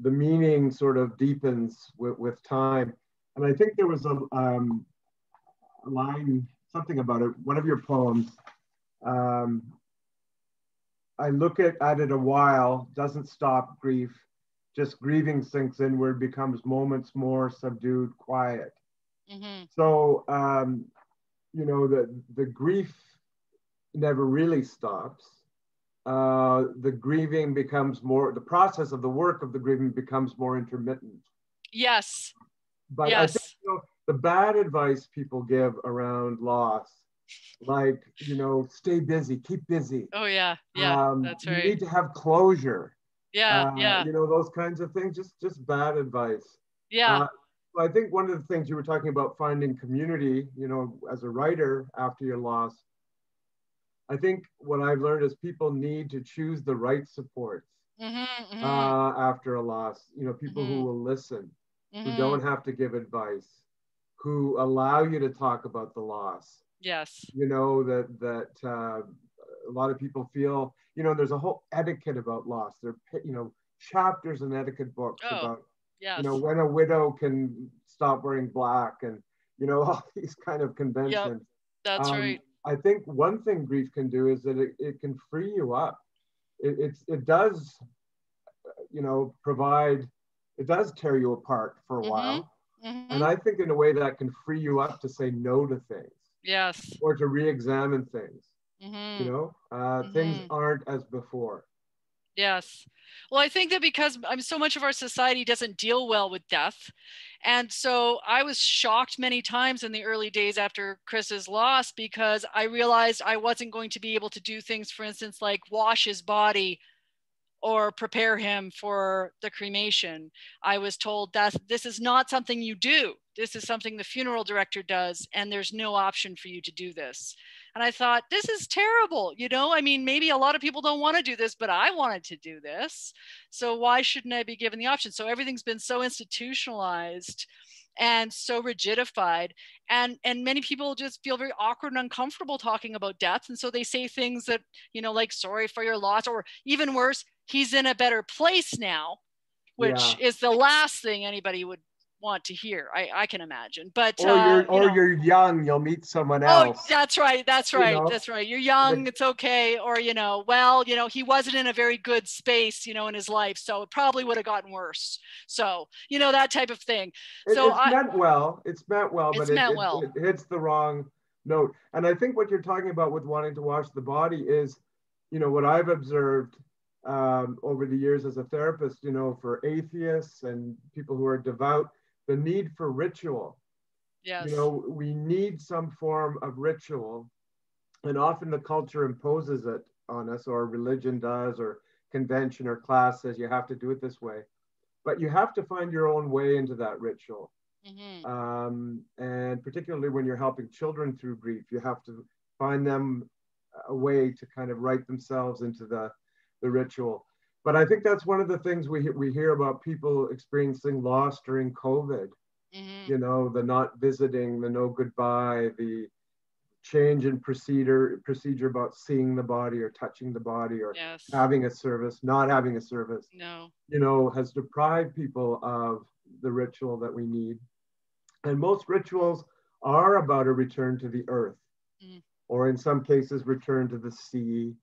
the meaning sort of deepens with time. And I think there was a line, something about it, one of your poems, I look at it a while, doesn't stop grief, just grieving sinks inward, becomes moments more subdued, quiet. Mm-hmm. So, you know, the grief never really stops. The grieving becomes more, the process of the work of the grieving becomes more intermittent. Yes. But yes. I think, you know, the bad advice people give around loss, like, you know, stay busy, keep busy. Oh yeah, that's right. You need to have closure. Yeah. You know, those kinds of things, just bad advice. Yeah. I think one of the things you were talking about, finding community, you know, as a writer after your loss, I think what I've learned is people need to choose the right supports after a loss. You know, people who will listen, who don't have to give advice, who allow you to talk about the loss. Yes. You know, that a lot of people feel, you know, there's a whole etiquette about loss. There are, you know, chapters in etiquette books about, you know, when a widow can stop wearing black, and, you know, all these kind of conventions. Yep. That's right. I think one thing grief can do is that it can free you up. It does, you know, it does tear you apart for a while. And I think in a way that can free you up to say no to things. Yes. Or to re-examine things. You know, things aren't as before. Yes. Well, I think that because so much of our society doesn't deal well with death. And so I was shocked many times in the early days after Chris's loss, because I realized I wasn't going to be able to do things, for instance, like wash his body or prepare him for the cremation. I was told that this is not something you do. This is something the funeral director does, and there's no option for you to do this. And I thought, this is terrible. You know, I mean, maybe a lot of people don't want to do this, but I wanted to do this. So why shouldn't I be given the option? So everything's been so institutionalized and so rigidified, and many people just feel very awkward and uncomfortable talking about death. And so they say things that, you know, like, sorry for your loss, or even worse, he's in a better place now, which is the last thing anybody would want to hear, I can imagine. But you're young, you'll meet someone else. Oh, that's right. You know? That's right. You're young, it's okay. Or, you know, well, you know, he wasn't in a very good space, you know, in his life, so it probably would have gotten worse. So, you know, that type of thing. So it's meant well, but it hits the wrong note. And I think what you're talking about with wanting to wash the body is, you know, what I've observed over the years as a therapist, you know, for atheists and people who are devout, the need for ritual. Yes. You know, we need some form of ritual, and often the culture imposes it on us, or religion does, or convention or class says you have to do it this way. But you have to find your own way into that ritual. And particularly when you're helping children through grief, you have to find them a way to kind of write themselves into the ritual. But I think that's one of the things we hear about people experiencing loss during COVID. You know, the not visiting, the no goodbye, the change in procedure about seeing the body or touching the body, or having a service, not having a service. No. You know, has deprived people of the ritual that we need. And most rituals are about a return to the earth, or in some cases, return to the sea.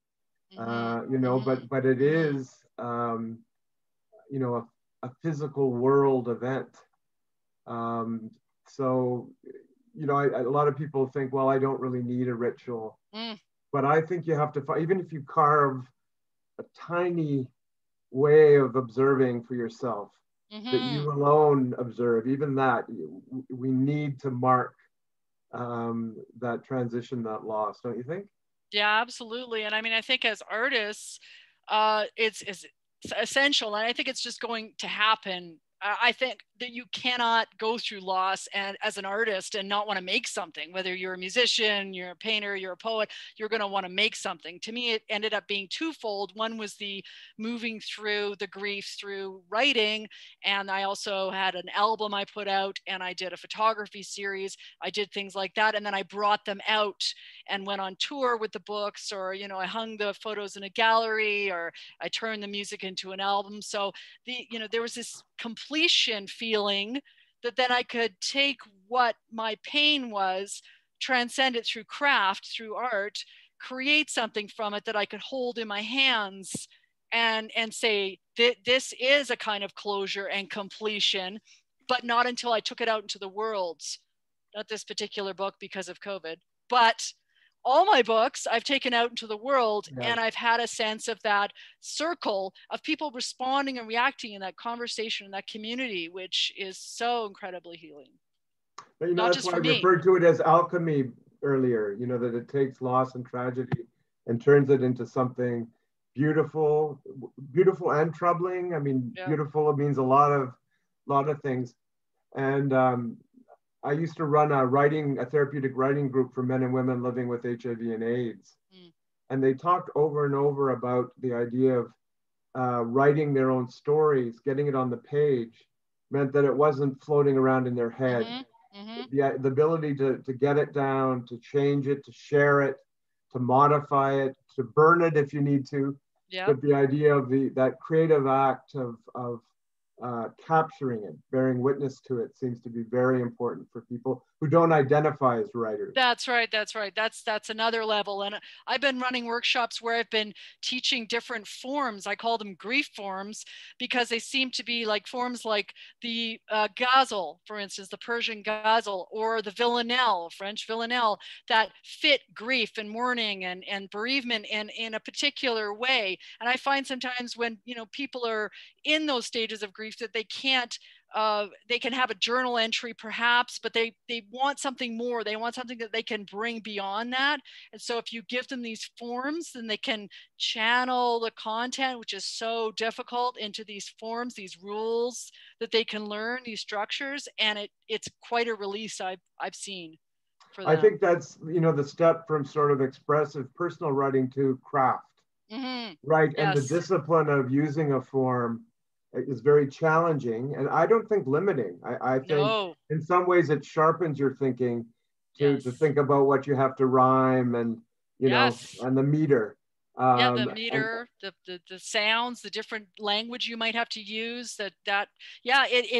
You know, but it is, you know, a physical world event. So, you know, a lot of people think, well, I don't really need a ritual, but I think you have to find, even if you carve a tiny way of observing for yourself, that you alone observe, even that, we need to mark that transition, that loss, don't you think? Yeah, absolutely. And I mean, I think as artists, it's essential. And I think it's just going to happen. I think that you cannot go through loss and as an artist and not want to make something, whether you're a musician, you're a painter, you're a poet, you're going to want to make something. To me, it ended up being twofold. One was the moving through the grief through writing. And I also had an album I put out, and I did a photography series. I did things like that. And then I brought them out and went on tour with the books, or, you know, I hung the photos in a gallery, or I turned the music into an album. So there was this completion feeling that then I could take what my pain was, transcend it through craft, through art, create something from it that I could hold in my hands and say, this is a kind of closure and completion, but not until I took it out into the world. Not this particular book because of COVID, but all my books I've taken out into the world, and I've had a sense of that circle of people responding and reacting in that conversation, in that community, which is so incredibly healing. But, you know, that's why I referred to it as alchemy earlier, you know, that it takes loss and tragedy and turns it into something beautiful and troubling. I mean, beautiful, it means a lot of things. And I used to run a therapeutic writing group for men and women living with HIV and AIDS. And they talked over and over about the idea of writing their own stories, getting it on the page, meant that it wasn't floating around in their head. The ability to get it down, to change it, to share it, to modify it, to burn it if you need to. But the idea of that creative act of capturing it, bearing witness to it, seems to be very important for people who don't identify as writers. That's right. That's another level. And I've been running workshops where I've been teaching different forms. I call them grief forms because they seem to be like forms like the ghazal, for instance, the Persian ghazal, or the villanelle, French villanelle, that fit grief and mourning and bereavement in a particular way. And I find sometimes when, you know, people are in those stages of grief that they can't, they can have a journal entry perhaps, but they want something more. They want something that they can bring beyond that. And so if you give them these forms, then they can channel the content, which is so difficult, into these forms, these rules that they can learn, these structures. And it's quite a release I've seen for them. I think that's, you know, the step from sort of expressive personal writing to craft, right? Yes. And the discipline of using a form is very challenging, and I don't think limiting. I think in some ways it sharpens your thinking to think about what you have to rhyme and, you know, and the meter. The meter, the sounds, the different language you might have to use. It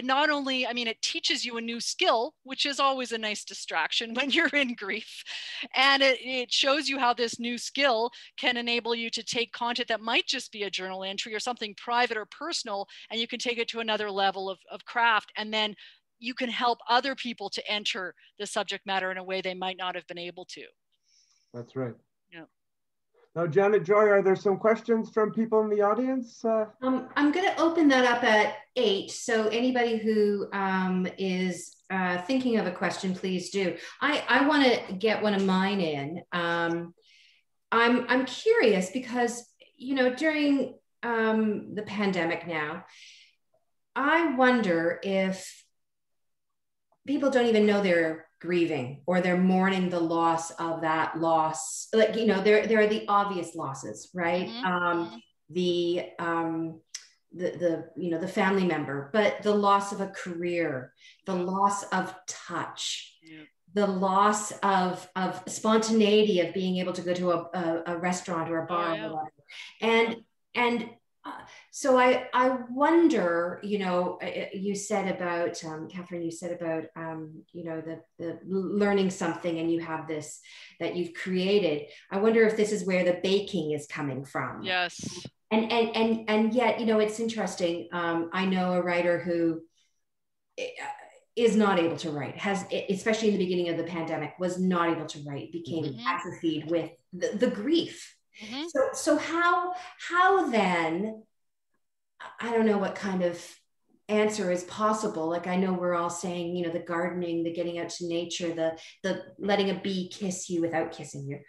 not only, I mean, it teaches you a new skill, which is always a nice distraction when you're in grief, and it shows you how this new skill can enable you to take content that might just be a journal entry or something private or personal, and you can take it to another level of craft, and then you can help other people to enter the subject matter in a way they might not have been able to. That's right. Yeah. Now, Janet Joy, are there some questions from people in the audience? I'm going to open that up at 8. So anybody who is thinking of a question, please do. I want to get one of mine in. I'm curious because, you know, during the pandemic now, I wonder if people don't even know they're grieving or they're mourning the loss of that loss. Like, you know, there are the obvious losses, right? The you know, the family member, but the loss of a career, the loss of touch, the loss of spontaneity of being able to go to a restaurant or a bar or whatever. And so I wonder, you know, you said about, Catherine, you said about, you know, the learning something and you have this that you've created. I wonder if this is where the baking is coming from. Yes. And yet, you know, it's interesting. I know a writer who is not able to write, especially in the beginning of the pandemic, was not able to write, became atrophied with the grief. So how then, I don't know what kind of answer is possible. Like, I know we're all saying, you know, the gardening, the getting out to nature, the letting a bee kiss you without kissing you.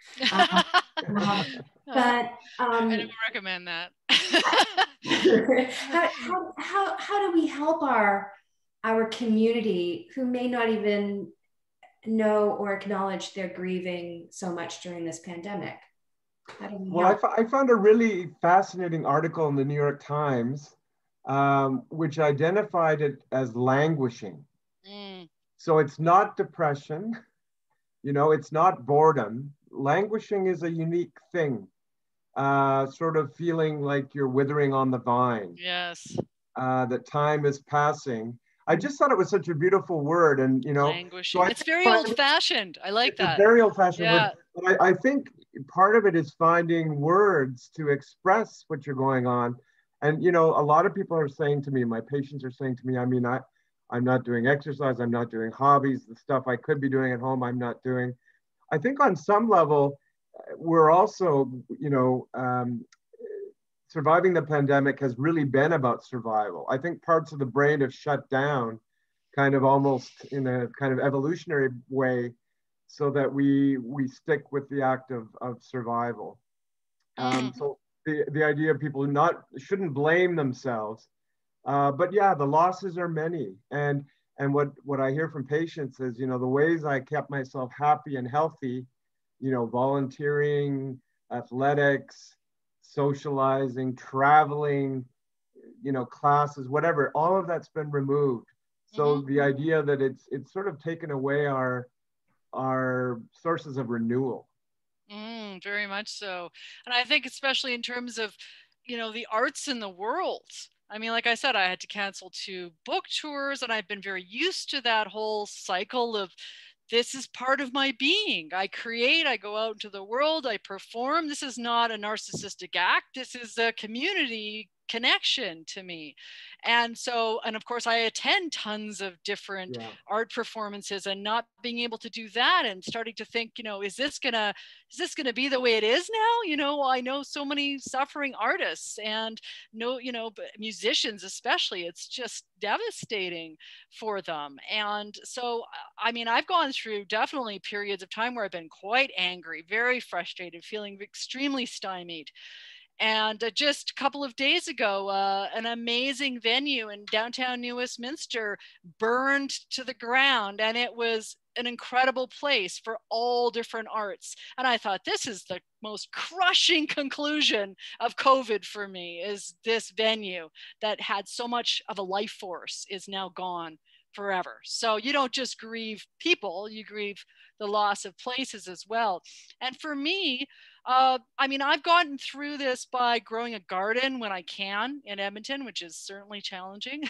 But I don't recommend that. how do we help our community who may not even know or acknowledge they're grieving so much during this pandemic? Well, I found a really fascinating article in the New York Times, which identified it as languishing. So it's not depression, you know, it's not boredom. Languishing is a unique thing, sort of feeling like you're withering on the vine. Yes. That time is passing. I just thought it was such a beautiful word, and you know, languishing. So it's very old-fashioned. I like that. It's a very old-fashioned word. But I think part of it is finding words to express what you're going on. And you know, a lot of people are saying to me, my patients are saying to me, I mean, I'm not doing exercise, I'm not doing hobbies, the stuff I could be doing at home, I'm not doing. I think on some level, we're also, you know, surviving the pandemic has really been about survival. I think parts of the brain have shut down kind of almost in a kind of evolutionary way so that we stick with the act of survival. So the idea of people shouldn't blame themselves. But yeah, the losses are many. And what I hear from patients is, you know, the ways I kept myself happy and healthy, you know, volunteering, athletics, socializing, traveling, you know, classes, whatever, all of that's been removed. So the idea that it's sort of taken away our sources of renewal. Very much so. And I think especially in terms of, you know, the arts in the world. I mean, like I said, I had to cancel 2 book tours, and I've been very used to that whole cycle of this is part of my being. I create, I go out into the world, I perform. This is not a narcissistic act. This is a community connection to me. And so, and of course I attend tons of different art performances, and not being able to do that and starting to think, you know, is this gonna be the way it is now? You know, I know so many suffering artists and you know, but musicians especially, it's just devastating for them. And so, I mean, I've gone through definitely periods of time where I've been quite angry, very frustrated, feeling extremely stymied. And just a couple of days ago, an amazing venue in downtown New Westminster burned to the ground, and it was an incredible place for all different arts. And I thought, this is the most crushing conclusion of COVID for me, is this venue that had so much of a life force is now gone forever. So you don't just grieve people, you grieve the loss of places as well. And for me, I mean, I've gotten through this by growing a garden when I can in Edmonton, which is certainly challenging,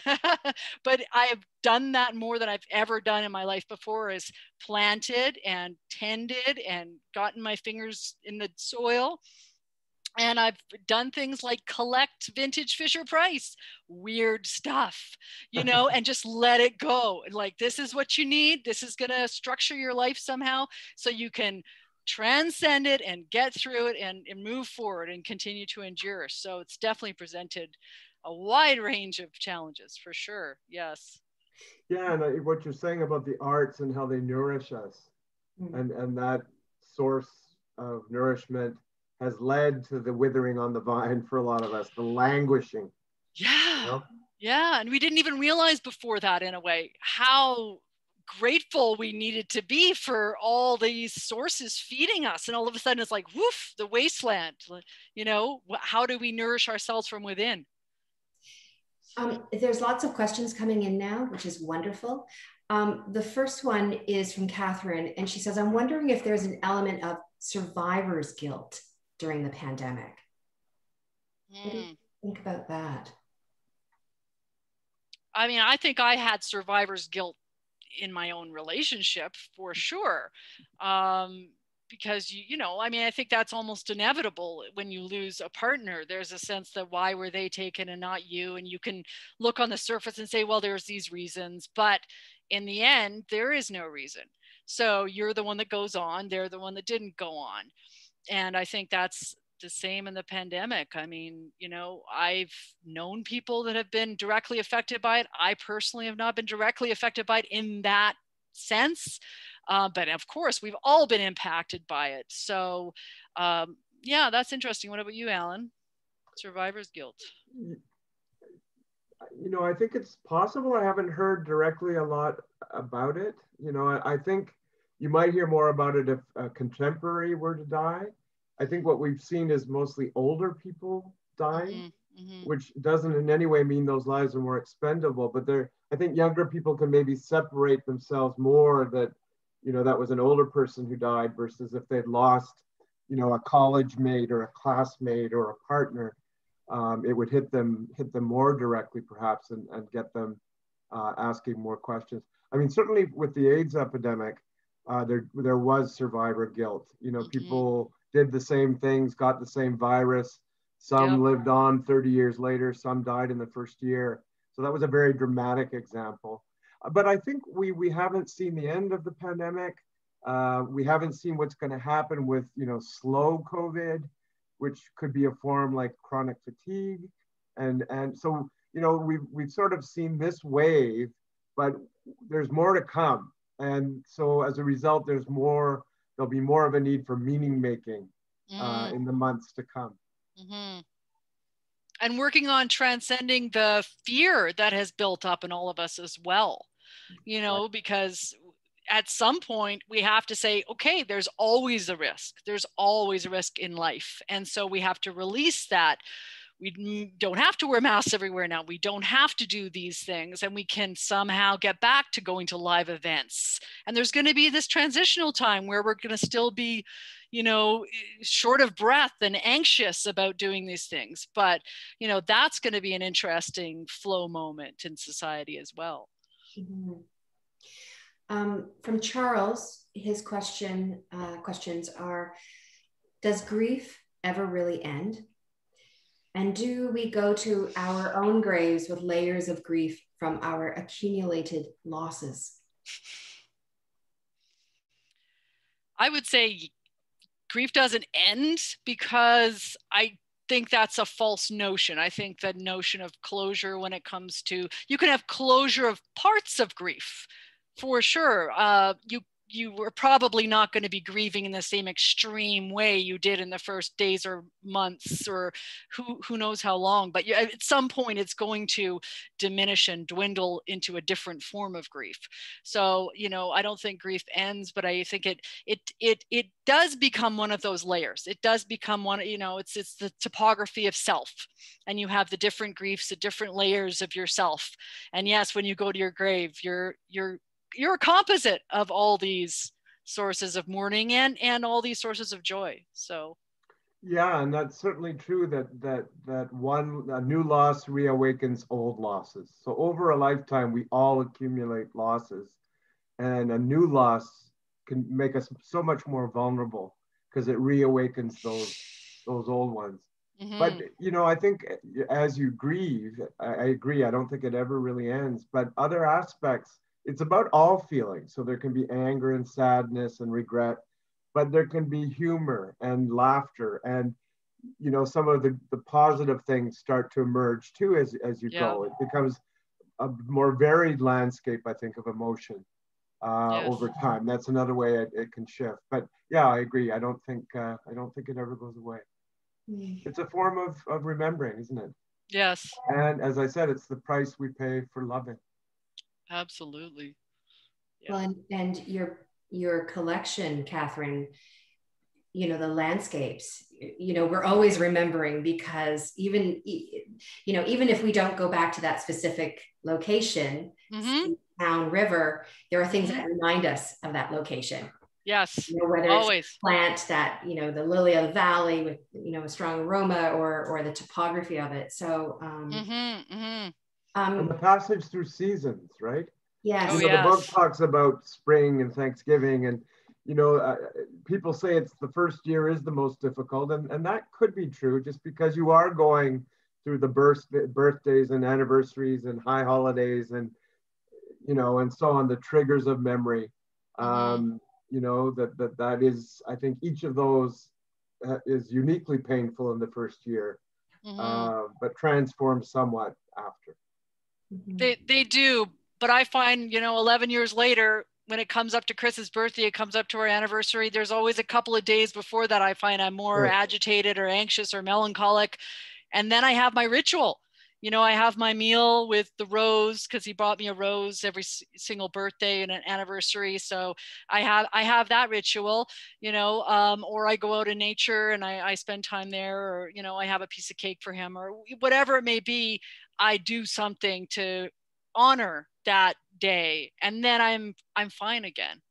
but I have done that more than I've ever done in my life before, is planted and tended and gotten my fingers in the soil. And I've done things like collect vintage Fisher Price, weird stuff, you know, and just let it go. Like, this is what you need. This is going to structure your life somehow so you can transcend it and get through it and move forward and continue to endure. So it's definitely presented a wide range of challenges, for sure. Yes. Yeah, and what you're saying about the arts and how they nourish us, and that source of nourishment has led to the withering on the vine for a lot of us, the languishing. Yeah. You know? Yeah. And we didn't even realize before that, in a way, how grateful we needed to be for all these sources feeding us. And all of a sudden it's like, woof, the wasteland. You know, how do we nourish ourselves from within? There's lots of questions coming in now, which is wonderful. The first one is from Catherine, and she says, I'm wondering if there's an element of survivor's guilt during the pandemic. What do you think about that? I mean, I think I had survivor's guilt in my own relationship, for sure. Because, you know, I mean, I think that's almost inevitable when you lose a partner. There's a sense that why were they taken and not you? And you can look on the surface and say, well, there's these reasons, but in the end, there is no reason. So you're the one that goes on, they're the one that didn't go on. And I think that's the same in the pandemic. I mean, you know, I've known people that have been directly affected by it. I personally have not been directly affected by it in that sense. But of course, we've all been impacted by it. So yeah, that's interesting. What about you, Alan? Survivor's guilt. You know, I think it's possible. I haven't heard directly a lot about it. You know, I think you might hear more about it if a contemporary were to die. I think what we've seen is mostly older people dying, which doesn't in any way mean those lives are more expendable, but I think younger people can maybe separate themselves more that, you know, that was an older person who died versus if they'd lost, you know, a college mate or a classmate or a partner. It would hit them more directly, perhaps, and get them asking more questions. I mean, certainly with the AIDS epidemic, there was survivor guilt. You know, people did the same things, got the same virus. Some lived on 30 years later. Some died in the first year. So that was a very dramatic example. But I think we haven't seen the end of the pandemic. We haven't seen what's going to happen with, you know, slow COVID, which could be a form like chronic fatigue. And so, you know, we've sort of seen this wave, but there's more to come. And so as a result, there'll be more of a need for meaning making in the months to come. And working on transcending the fear that has built up in all of us as well, you know, because at some point we have to say, okay, there's always a risk. There's always a risk in life. And so we have to release that. We don't have to wear masks everywhere now. We don't have to do these things, and we can somehow get back to going to live events. And there's going to be this transitional time where we're going to still be, you know, short of breath and anxious about doing these things. But, you know, that's going to be an interesting flow moment in society as well. From Charles, his questions are, does grief ever really end? And do we go to our own graves with layers of grief from our accumulated losses? I would say grief doesn't end, because I think that's a false notion. I think the notion of closure, when it comes to, you can have closure of parts of grief, for sure. You were probably not going to be grieving in the same extreme way you did in the first days or months, or who knows how long, but at some point it's going to diminish and dwindle into a different form of grief. So, you know, I don't think grief ends, but I think it does become one of those layers. It does become one, you know, it's the topography of self, and you have the different griefs, the different layers of yourself. And yes, when you go to your grave, you're a composite of all these sources of mourning and all these sources of joy. So yeah, and that's certainly true, that a new loss reawakens old losses. So over a lifetime we all accumulate losses, and a new loss can make us so much more vulnerable because it reawakens those old ones. But you know, I think as you grieve, I agree, I don't think it ever really ends, but other aspects, it's about all feelings. So there can be anger and sadness and regret, but there can be humor and laughter, and, you know, some of the positive things start to emerge too as you go. It becomes a more varied landscape, I think, of emotion over time. That's another way it can shift. But yeah, I agree. I don't think it ever goes away. It's a form of remembering, isn't it? Yes. And as I said, it's the price we pay for loving. Absolutely. Yeah. Well, and your collection, Catherine, you know, the landscapes, you know, we're always remembering, because even if we don't go back to that specific location, town, river, there are things that remind us of that location. Yes, you know, whether always. It's plant that, you know, the lily of the valley with, you know, a strong aroma, or the topography of it. So and the passage through seasons, right? Yes. You know, the book talks about spring and Thanksgiving, and, you know, people say it's the first year is the most difficult, and that could be true, just because you are going through the birthdays and anniversaries and high holidays, and, you know, and so on, the triggers of memory. You know, that is, I think each of those is uniquely painful in the first year, but transforms somewhat after. They do, but I find, you know, 11 years later, when it comes up to Chris's birthday, it comes up to our anniversary, there's always a couple of days before that I find I'm more agitated or anxious or melancholic. And then I have my ritual. You know, I have my meal with the rose, because he bought me a rose every single birthday and an anniversary. So I have that ritual, you know, or I go out in nature and I spend time there, or, you know, I have a piece of cake for him, or whatever it may be. I do something to honor that day, and then I'm fine again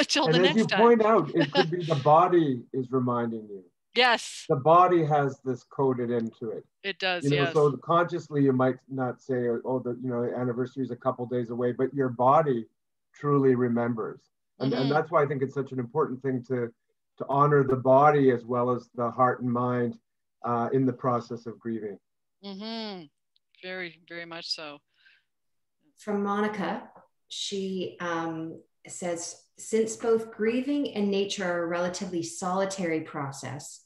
till the next time. And as you point out, it could be the body is reminding you. Yes. The body has this coded into it. It does, you know, yes. So consciously you might not say, oh, the anniversary is a couple days away, but your body truly remembers. And, and that's why I think it's such an important thing to honor the body as well as the heart and mind in the process of grieving. Very, very much so. From Monica, she says, since both grieving and nature are a relatively solitary process,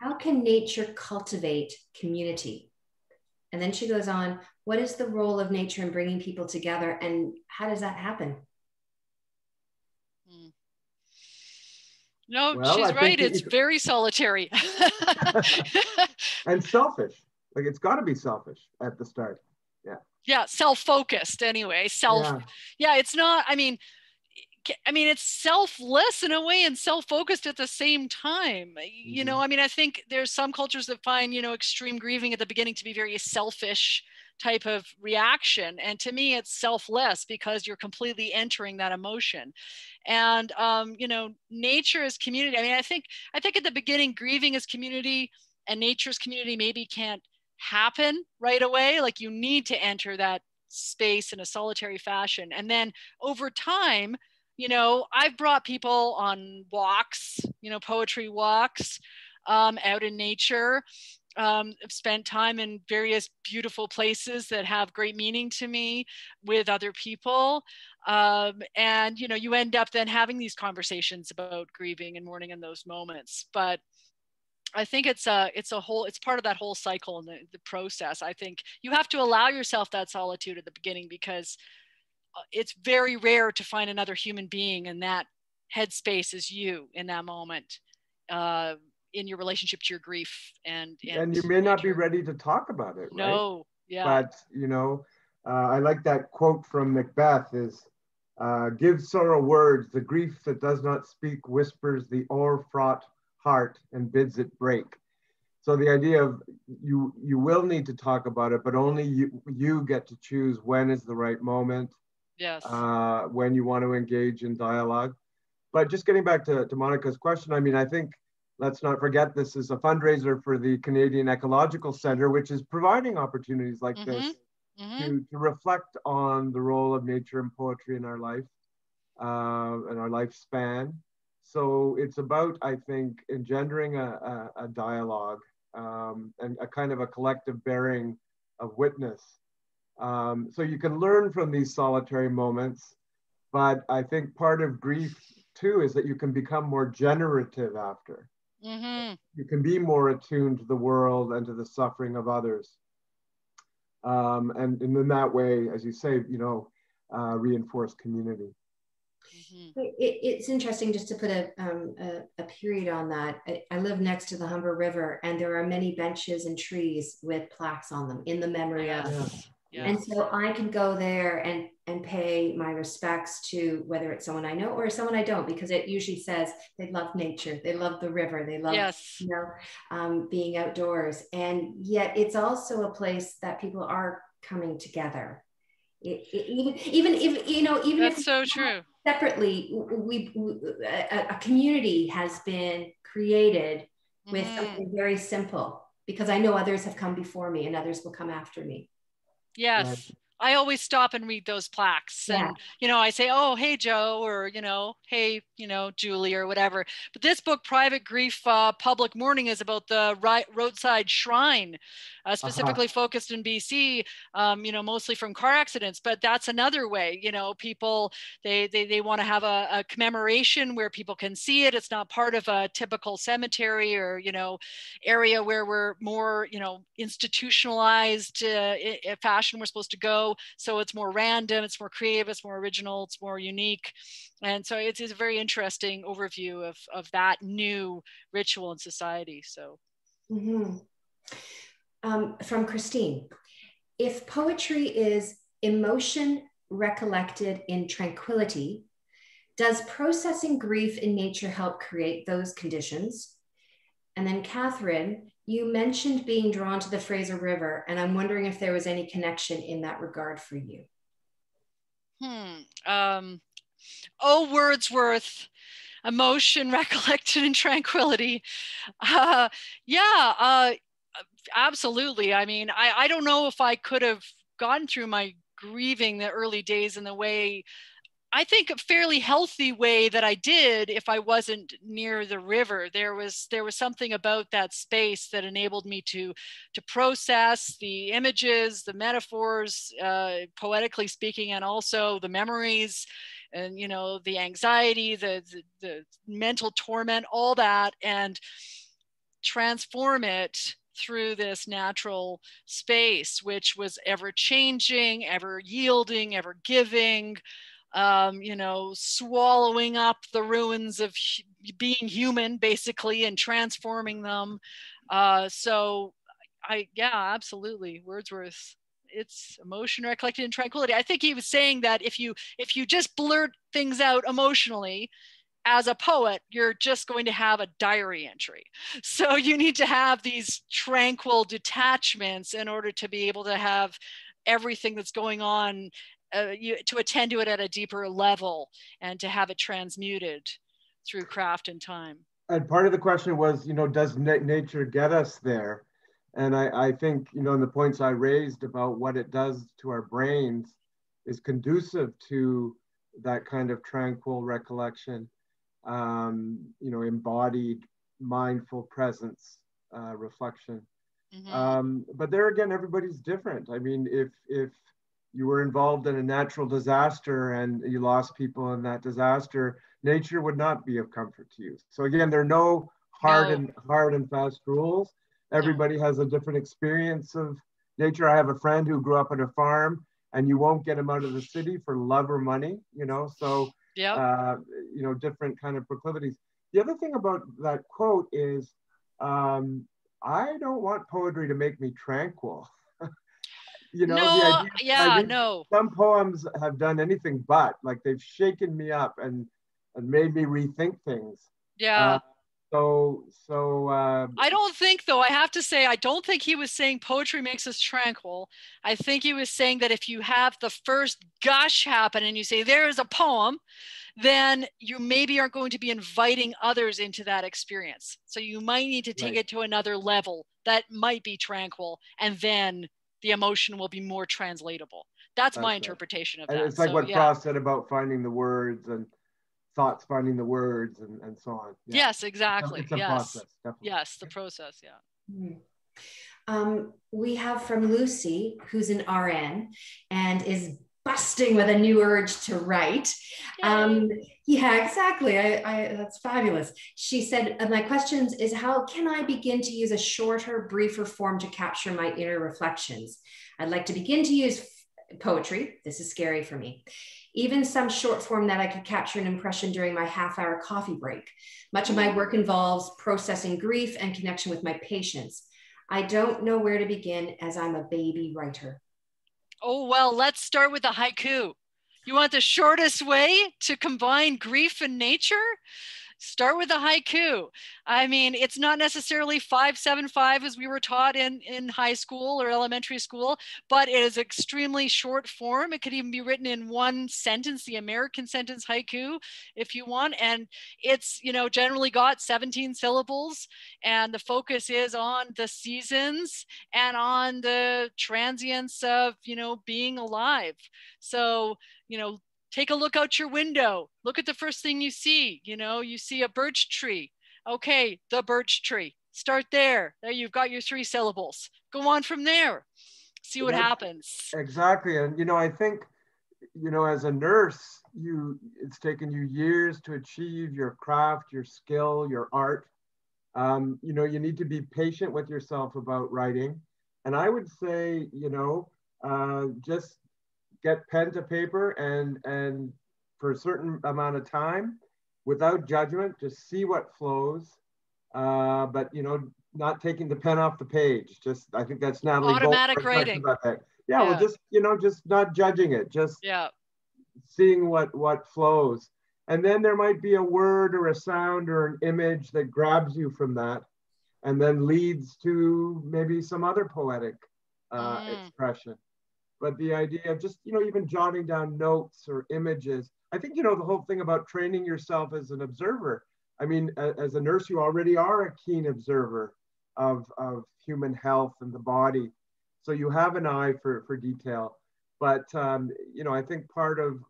how can nature cultivate community? And then she goes on, what is the role of nature in bringing people together, and how does that happen? No, well, she's right. It's very solitary. And selfish. Like, it's got to be selfish at the start. Yeah, self-focused anyway. It's not, I mean, it's selfless in a way and self-focused at the same time. You know, I mean, I think there's some cultures that find, you know, extreme grieving at the beginning to be very selfish type of reaction. And to me, it's selfless because you're completely entering that emotion. And, you know, nature is community. I mean, I think at the beginning, grieving is community and nature's community maybe can't happen right away. Like, you need to enter that space in a solitary fashion. And then over time, you know, I've brought people on walks, you know, poetry walks, out in nature. I've spent time in various beautiful places that have great meaning to me with other people. And, you know, you end up then having these conversations about grieving and mourning in those moments. But I think it's part of that whole cycle and the process. I think you have to allow yourself that solitude at the beginning, because it's very rare to find another human being in that headspace as you in that moment, in your relationship to your grief. And you may not be ready to talk about it, right? No, yeah. But, you know, I like that quote from Macbeth is, give sorrow words, the grief that does not speak whispers the o'er-fraught heart and bids it break. So the idea of you will need to talk about it, but only you get to choose when is the right moment. Yes. When you want to engage in dialogue. But just getting back to Monica's question, I mean, I think let's not forget this is a fundraiser for the Canadian Ecological Centre, which is providing opportunities like this to reflect on the role of nature and poetry in our life and our lifespan. So it's about, I think, engendering a dialogue and a kind of a collective bearing of witness. So you can learn from these solitary moments, but I think part of grief too is that you can become more generative after. You can be more attuned to the world and to the suffering of others. And in that way, as you say, you know, reinforce community. It's interesting just to put a period on that. I live next to the Humber River, and there are many benches and trees with plaques on them in the memory of. Yes. And so I can go there and pay my respects to whether it's someone I know or someone I don't, because it usually says they love nature, they love the river, they love you know, being outdoors. And yet it's also a place that people are coming together. Even if, you know, even that's if so true. Separately, a community has been created with something very simple, because I know others have come before me and others will come after me. Yes. Right. I always stop and read those plaques and, you know, I say, oh, hey, Joe, or, you know, hey, you know, Julie or whatever. But this book, Private Grief, Public Mourning, is about the roadside shrine, specifically focused in BC, you know, mostly from car accidents. But that's another way, you know, people, they want to have a commemoration where people can see it. It's not part of a typical cemetery or, you know, area where we're more, you know, institutionalized fashion we're supposed to go. know, so it's more random, it's more creative, it's more original, it's more unique. And so it's a very interesting overview of that new ritual in society. So. From Christine, if poetry is emotion recollected in tranquility, does processing grief in nature help create those conditions? And then Catherine, you mentioned being drawn to the Fraser River, and I'm wondering if there was any connection in that regard for you. Wordsworth, emotion recollected in tranquility. Absolutely. I mean, I don't know if I could have gone through my grieving the early days in the way, I think a fairly healthy way that I did if I wasn't near the river. There was something about that space that enabled me to process the images, the metaphors, poetically speaking, and also the memories, and you know, the anxiety, the mental torment, all that, and transform it through this natural space, which was ever changing, ever yielding, ever giving, you know, swallowing up the ruins of being human, basically, and transforming them. Absolutely, Wordsworth. It's emotion recollected in tranquility. I think he was saying that if you just blurt things out emotionally, as a poet, you're just going to have a diary entry. So you need to have these tranquil detachments in order to be able to have everything that's going on, to attend to it at a deeper level and to have it transmuted through craft and time. And part of the question was, you know, does nature get us there? And I think, you know, in the points I raised about what it does to our brains is conducive to that kind of tranquil recollection. You know, embodied mindful presence, reflection. But there again, everybody's different. I mean, if you were involved in a natural disaster and you lost people in that disaster, nature would not be of comfort to you. So again, there are no hard and fast rules. Everybody has a different experience of nature. I have a friend who grew up on a farm, and you won't get him out of the city for love or money, you know, so you know, different kind of proclivities. The other thing about that quote is, I don't want poetry to make me tranquil. You know, the idea, some poems have done anything but, like they've shaken me up and made me rethink things. I don't think, though, I have to say, I don't think he was saying poetry makes us tranquil. I think he was saying that if you have the first gush happen and you say, there is a poem, then you maybe aren't going to be inviting others into that experience. So you might need to take it to another level that might be tranquil, and then the emotion will be more translatable. That's my interpretation of that. It's like what Frost said about finding the words and thoughts finding the words and so on. Yes, exactly. It's a process, definitely. Yes, the process, We have from Lucy, who's an RN and is busting with a new urge to write. Yeah, exactly. That's fabulous. She said, my questions is, how can I begin to use a shorter, briefer form to capture my inner reflections? I'd like to begin to use poetry. This is scary for me. Even some short form that I could capture an impression during my half-hour coffee break. Much of my work involves processing grief and connection with my patients. I don't know where to begin as I'm a baby writer. Oh, well, let's start with the haiku. You want the shortest way to combine grief and nature? Start with a haiku. I mean, it's not necessarily 575 as we were taught in high school or elementary school, but it is extremely short form. It could even be written in one sentence, the American sentence haiku, if you want. And it's, you know, generally got 17 syllables. And the focus is on the seasons and on the transience of, you know, being alive. So, you know, take a look out your window. Look at the first thing you see. You know, you see a birch tree. Okay, the birch tree. Start there. There you've got your 3 syllables. Go on from there. See what happens. Exactly. And, you know, I think, you know, as a nurse, it's taken you years to achieve your craft, your skill, your art. You know, you need to be patient with yourself about writing. And I would say, you know, just get pen to paper and for a certain amount of time, without judgment, just see what flows. But not taking the pen off the page. Just, I think that's Natalie automatic writing about that. Yeah, well, just just not judging it, just seeing what flows. And then there might be a word or a sound or an image that grabs you from that, and then leads to maybe some other poetic expression. But the idea of just, even jotting down notes or images. I think, the whole thing about training yourself as an observer. I mean, as a nurse, you already are a keen observer of human health and the body. So you have an eye for detail. But, I think part of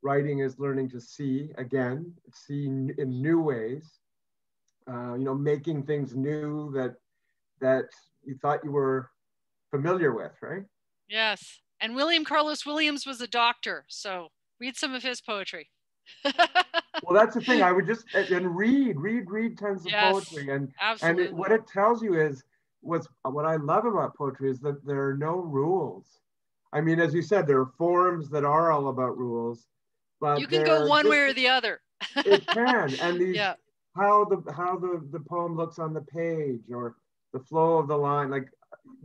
writing is learning to see in new ways, making things new that you thought you were familiar with, right? Yes. And William Carlos Williams was a doctor. So read some of his poetry. Well, that's the thing. I would just read tons of poetry, and what it tells you is what I love about poetry is that there are no rules. I mean, as you said, there are forms that are all about rules, but you can go one way or the other. It can, and these how the poem looks on the page or the flow of the line. Like,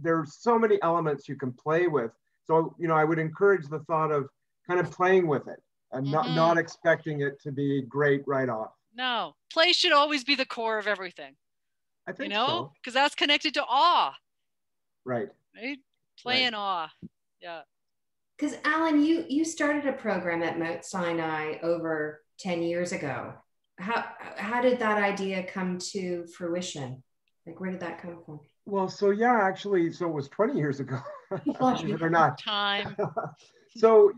there's so many elements you can play with. So I would encourage the thought of kind of playing with it. And not expecting it to be great right off. No, play should always be the core of everything. I think so. Because that's connected to awe. Right. Play in awe. Yeah. Because Alan, you started a program at Mount Sinai over 10 years ago. How did that idea come to fruition? Like, where did that come from? Well, so actually, it was 20 years ago. Believe it or not. Time. So,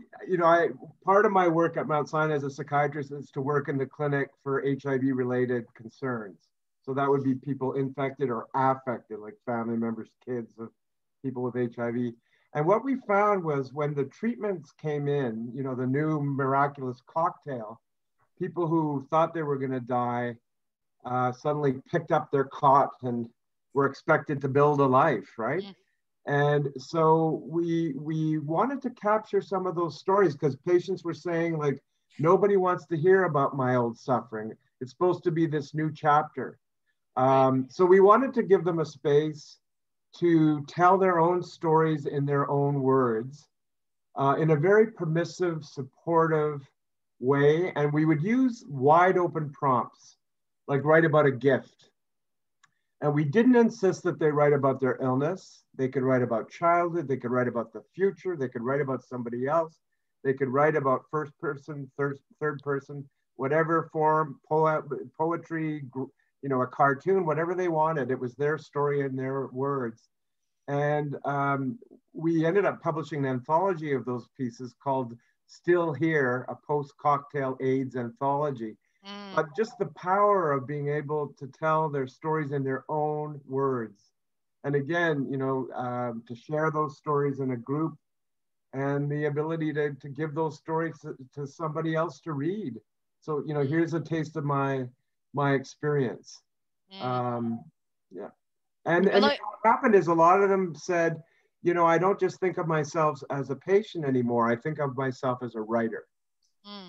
part of my work at Mount Sinai as a psychiatrist is to work in the clinic for HIV-related concerns. So that would be people infected or affected, like family members, kids of people with HIV. And what we found was when the treatments came in, the new miraculous cocktail, people who thought they were going to die suddenly picked up their cot and were expected to build a life, right? Mm. And so we wanted to capture some of those stories because patients were saying, like, nobody wants to hear about my old suffering. It's supposed to be this new chapter. So we wanted to give them a space to tell their own stories in their own words in a very permissive, supportive way. And we would use wide open prompts, like write about a gift. And we didn't insist that they write about their illness. They could write about childhood. They could write about the future. They could write about somebody else. They could write about first person, third person, whatever form, poetry, a cartoon, whatever they wanted. It was their story and their words. And we ended up publishing an anthology of those pieces called Still Here, a post-cocktail AIDS anthology. But just the power of being able to tell their stories in their own words. And again, to share those stories in a group and the ability to give those stories to somebody else to read. So, here's a taste of my experience. And what happened is a lot of them said, I don't just think of myself as a patient anymore. I think of myself as a writer.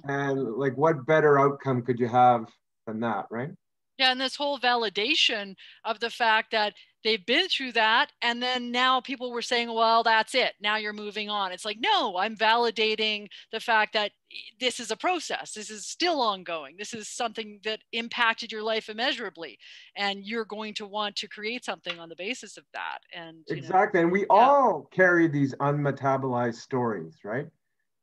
And like, what better outcome could you have than that, right? Yeah, and this whole validation of the fact that they've been through that, and then now people were saying, well, that's it. Now you're moving on. It's like, no, I'm validating the fact that this is a process. This is still ongoing. This is something that impacted your life immeasurably, and you're going to want to create something on the basis of that. And exactly, and we all carry these unmetabolized stories, right?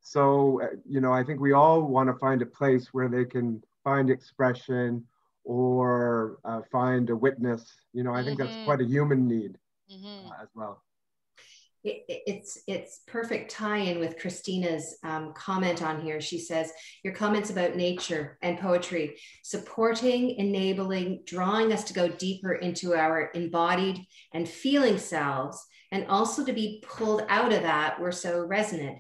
So, I think we all want to find a place where they can find expression or find a witness. I think that's quite a human need as well. It's perfect tie-in with Christina's comment on here. She says, your comments about nature and poetry, supporting, enabling, drawing us to go deeper into our embodied and feeling selves, and also to be pulled out of that, were so resonant.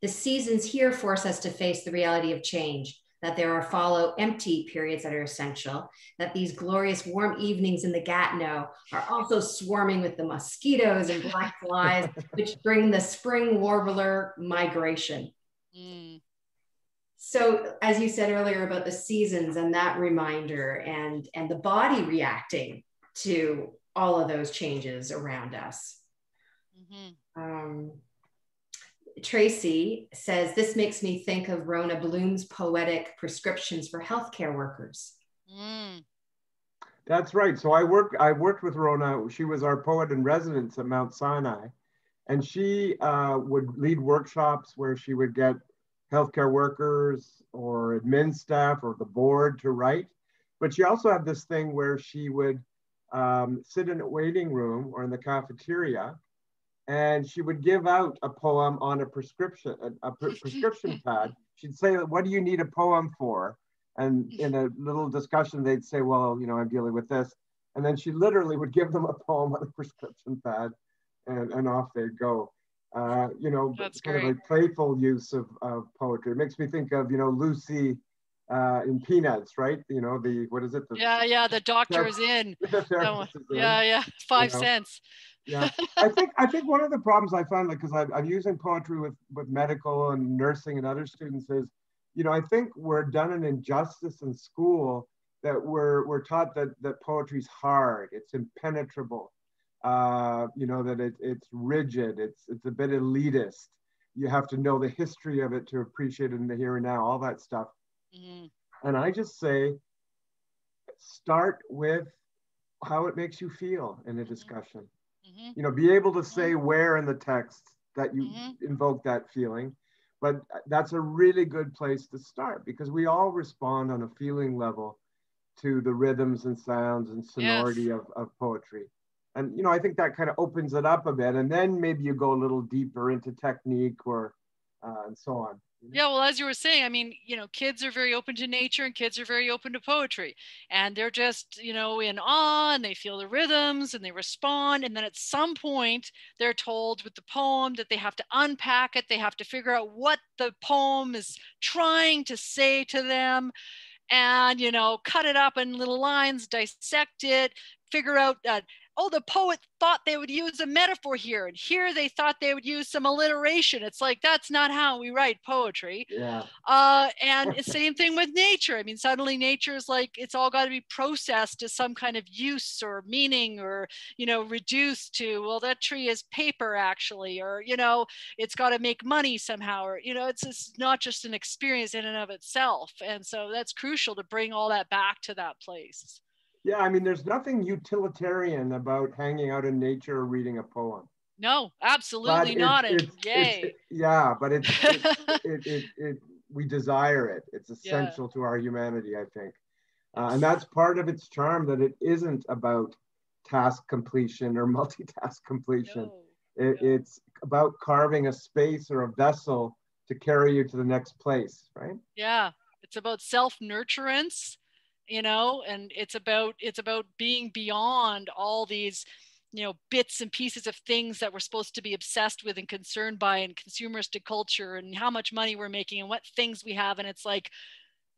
The seasons here force us to face the reality of change, that there are follow empty periods that are essential, that these glorious warm evenings in the Gatineau are also swarming with the mosquitoes and black flies, which bring the spring warbler migration. Mm. So as you said earlier about the seasons and that reminder and the body reacting to all of those changes around us. Mm-hmm. Tracy says, this makes me think of Rona Bloom's poetic prescriptions for healthcare workers. Mm. That's right. So I worked with Rona. She was our poet in residence at Mount Sinai. And she would lead workshops where she would get healthcare workers or admin staff or the board to write. But she also had this thing where she would sit in a waiting room or in the cafeteria, and she would give out a poem on a prescription pad. She'd say, what do you need a poem for? And in a little discussion, they'd say, well, you know, I'm dealing with this. And then she literally would give them a poem on a prescription pad, and off they'd go. You know, That's kind great. of a playful use of poetry. It makes me think of, you know, Lucy in Peanuts, right? You know, what is it? Yeah, the doctor is in. The therapist is in. Yeah, 5 you know? cents. Yeah, I think one of the problems I find, like, because I'm using poetry with medical and nursing and other students, is, you know, I think we're done an injustice in school that we're taught that poetry's hard, it's impenetrable, you know, that it's rigid, it's a bit elitist. You have to know the history of it to appreciate it in the here and now, all that stuff. Mm-hmm. And I just say, start with how it makes you feel in a discussion. Mm-hmm. You know, be able to say where in the text that you invoke that feeling. But that's a really good place to start, because we all respond on a feeling level to the rhythms and sounds and sonority of poetry. And, you know, I think that kind of opens it up a bit. And then maybe you go a little deeper into technique or and so on. Yeah, well, as you were saying, I mean, you know, kids are very open to nature and kids are very open to poetry, and they're just, you know, in awe, and they feel the rhythms and they respond. And then at some point they're told with the poem that they have to unpack it. They have to figure out what the poem is trying to say to them, and, you know, cut it up in little lines, dissect it, figure out that, oh, the poet thought they would use a metaphor here, and here they thought they would use some alliteration. It's like, that's not how we write poetry. Yeah. And it's the same thing with nature. I mean, suddenly nature is like, it's all got to be processed to some kind of use or meaning, or, you know, reduced to, well, that tree is paper actually, or, you know, it's got to make money somehow, or, you know, it's not just an experience in and of itself. And so that's crucial to bring all that back to that place. Yeah, I mean, there's nothing utilitarian about hanging out in nature or reading a poem. No, absolutely not. Yeah, but we desire it. It's essential to our humanity, I think. And that's part of its charm, that it isn't about task completion or multitask completion. No, it's about carving a space or a vessel to carry you to the next place, right? Yeah, it's about self-nurturance, you know, and it's about being beyond all these, you know, bits and pieces of things that we're supposed to be obsessed with and concerned by, and consumeristic culture and how much money we're making and what things we have. And it's like,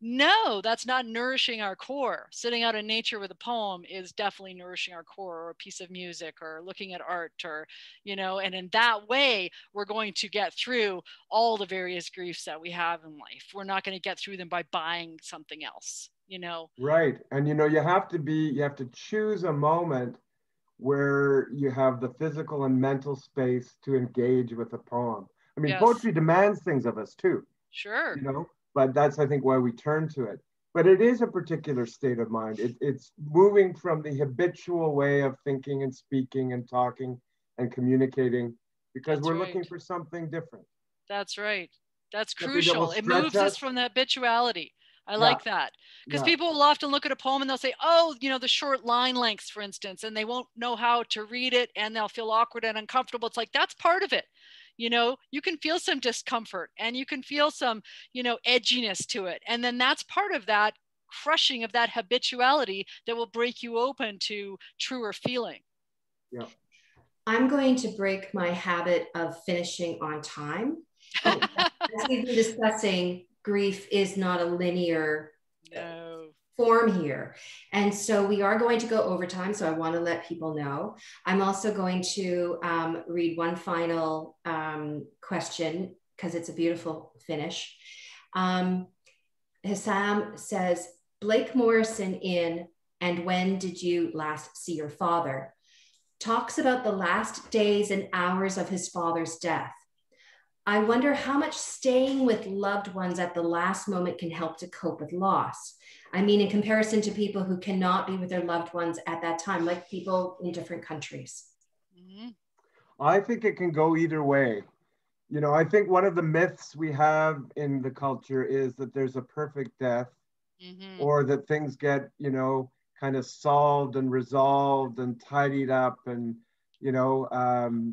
no, that's not nourishing our core. Sitting out in nature with a poem is definitely nourishing our core, or a piece of music, or looking at art, or, you know, and in that way, we're going to get through all the various griefs that we have in life. We're not going to get through them by buying something else, you know? Right. And, you know, you have to choose a moment where you have the physical and mental space to engage with a poem. I mean, poetry demands things of us too. Sure. You know, but that's, I think, why we turn to it. But it is a particular state of mind. It's moving from the habitual way of thinking and speaking and talking and communicating, because we're looking for something different. That's right. That's crucial. It moves us from the habituality. I like that, because people will often look at a poem and they'll say, oh, you know, the short line lengths, for instance, and they won't know how to read it, and they'll feel awkward and uncomfortable. It's like, that's part of it. You know, you can feel some discomfort, and you can feel some, you know, edginess to it. And then that's part of that crushing of that habituality that will break you open to truer feeling. Yeah. I'm going to break my habit of finishing on time. As we've been discussing, grief is not a linear No. form here. And so we are going to go overtime. So I want to let people know. I'm also going to read one final question because it's a beautiful finish. Hassam says, Blake Morrison in And When Did You Last See Your Father? Talks about the last days and hours of his father's death. I wonder how much staying with loved ones at the last moment can help to cope with loss. I mean, in comparison to people who cannot be with their loved ones at that time, like people in different countries. Mm-hmm. I think it can go either way. You know, I think one of the myths we have in the culture is that there's a perfect death, Mm-hmm. or that things get, you know, kind of solved and resolved and tidied up, and, you know,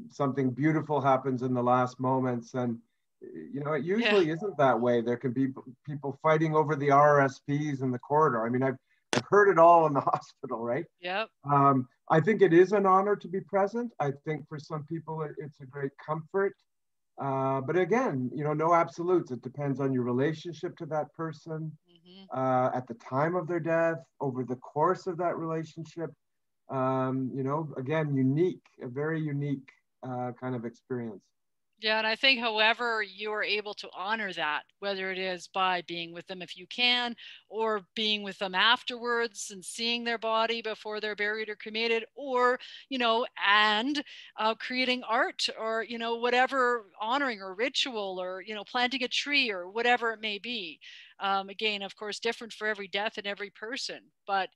something beautiful happens in the last moments. And, you know, it usually isn't that way. There can be people fighting over the RSPs in the corridor. I mean, I've heard it all in the hospital, right? Yep. I think it is an honor to be present. I think for some people, it's a great comfort. But again, you know, no absolutes. It depends on your relationship to that person, at the time of their death, over the course of that relationship. You know, again, a very unique kind of experience. Yeah, and I think however you are able to honor that, whether it is by being with them if you can, or being with them afterwards and seeing their body before they're buried or cremated, or, you know, and creating art, or, you know, whatever, honoring or ritual, or, you know, planting a tree or whatever it may be. Again, of course, different for every death and every person, but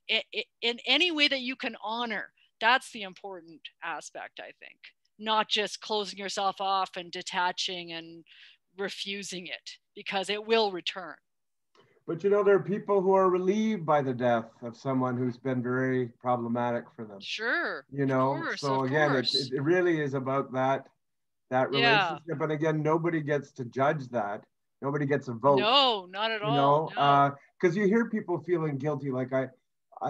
in any way that you can honor, that's the important aspect, I think. Not just closing yourself off and detaching and refusing it, because it will return. But, you know, there are people who are relieved by the death of someone who's been very problematic for them. Sure. You know, course, so again, it really is about that relationship. Yeah. And again, nobody gets to judge that. Nobody gets a vote. No, not at all. You know, because you hear people feeling guilty, like I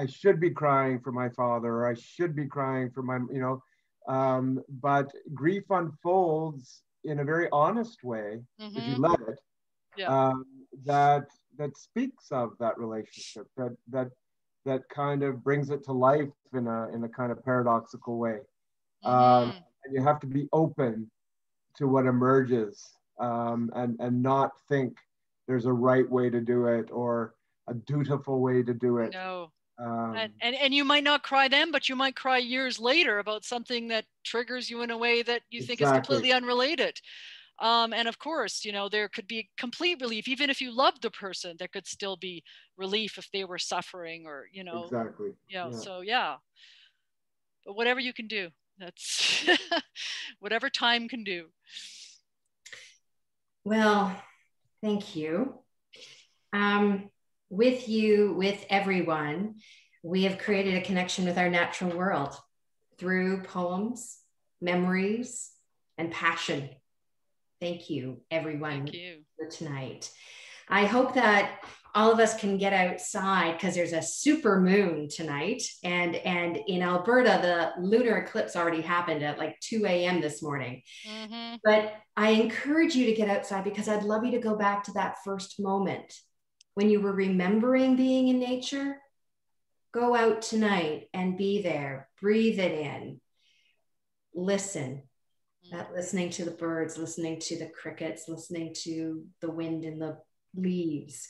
should be crying for my father, or I should be crying for my, you know, but grief unfolds in a very honest way, if you let it, that speaks of that relationship, that kind of brings it to life in a kind of paradoxical way. And you have to be open to what emerges, and not think there's a right way to do it or a dutiful way to do it. No. And you might not cry then, but you might cry years later about something that triggers you in a way that you think is completely unrelated. And of course, you know, there could be complete relief. Even if you loved the person, there could still be relief if they were suffering, or, you know, so yeah. But whatever you can do, that's whatever time can do. Well, thank you. With you, with everyone, we have created a connection with our natural world through poems, memories, and passion. Thank you, everyone, for tonight. I hope that all of us can get outside, because there's a super moon tonight. And in Alberta, the lunar eclipse already happened at like 2 a.m. this morning. But I encourage you to get outside, because I'd love you to go back to that first moment when you were remembering being in nature. Go out tonight and be there. Breathe it in. Listen. That listening to the birds, listening to the crickets, listening to the wind in the leaves.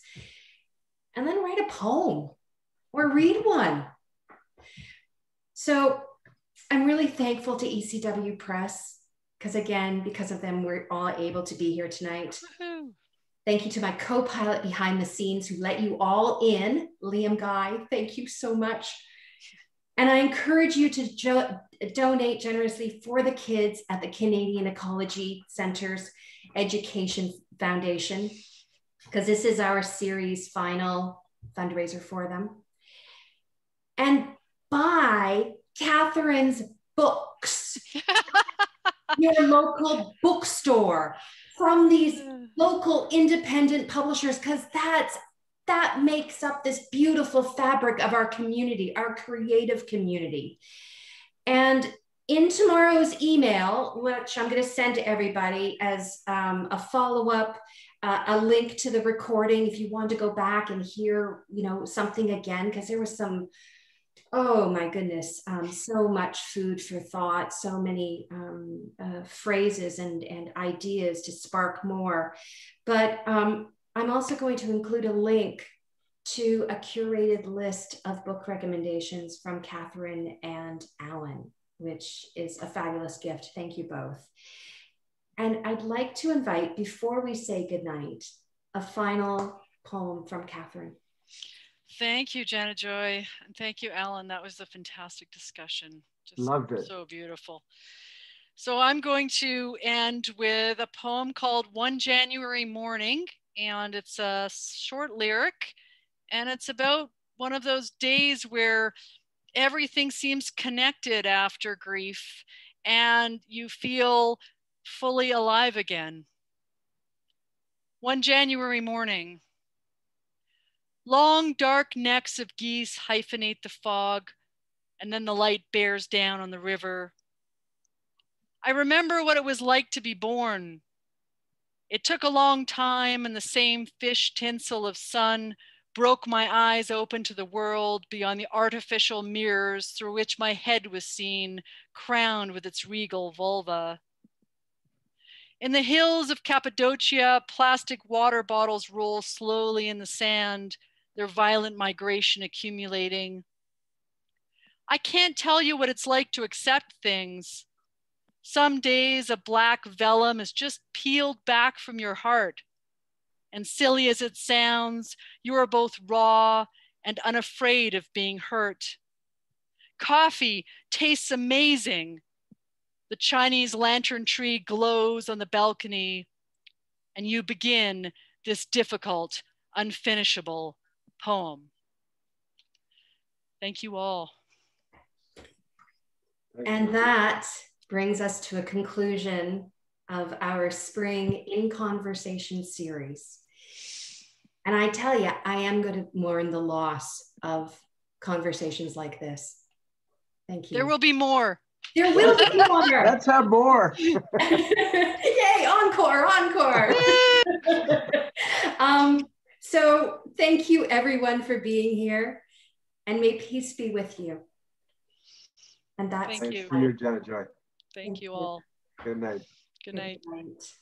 And then write a poem or read one. So I'm really thankful to ECW Press, because again, because of them, we're all able to be here tonight. Thank you to my co-pilot behind the scenes who let you all in, Liam Guy. Thank you so much. And I encourage you to donate generously for the kids at the Canadian Ecology Center's Education Foundation, because this is our series final fundraiser for them. And buy Catherine's books, your local bookstore, from these local independent publishers, because that makes up this beautiful fabric of our community, our creative community. And in tomorrow's email, which I'm going to send to everybody as a follow-up, a link to the recording if you want to go back and hear, something again, because there was some, oh my goodness, so much food for thought, so many phrases and ideas to spark more. But I'm also going to include a link to a curated list of book recommendations from Catherine and Alan, which is a fabulous gift. Thank you both. And I'd like to invite, before we say goodnight, a final poem from Catherine. Thank you, Janet Joy. And thank you, Alan. That was a fantastic discussion. Just loved it. So beautiful. So I'm going to end with a poem called One January Morning, and it's a short lyric, and it's about one of those days where everything seems connected after grief and you feel fully alive again. One January morning. Long dark necks of geese hyphenate the fog, and then the light bears down on the river. I remember what it was like to be born. It took a long time, and the same fish tinsel of sun broke my eyes open to the world beyond the artificial mirrors through which my head was seen, crowned with its regal vulva. In the hills of Cappadocia, plastic water bottles roll slowly in the sand, their violent migration accumulating. I can't tell you what it's like to accept things. Some days a black vellum is just peeled back from your heart. And silly as it sounds, you are both raw and unafraid of being hurt. Coffee tastes amazing. The Chinese lantern tree glows on the balcony, and you begin this difficult, unfinishable poem. Thank you all. And that brings us to a conclusion of our spring In Conversation series. And I tell you, I am going to mourn the loss of conversations like this. Thank you. There will be more. There will be more. Let's have more. Yay, encore, encore. So thank you everyone for being here, and may peace be with you. And that's Thank you. Thanks for your Janet Joy. Thank you all. Good night. Good night. Good night.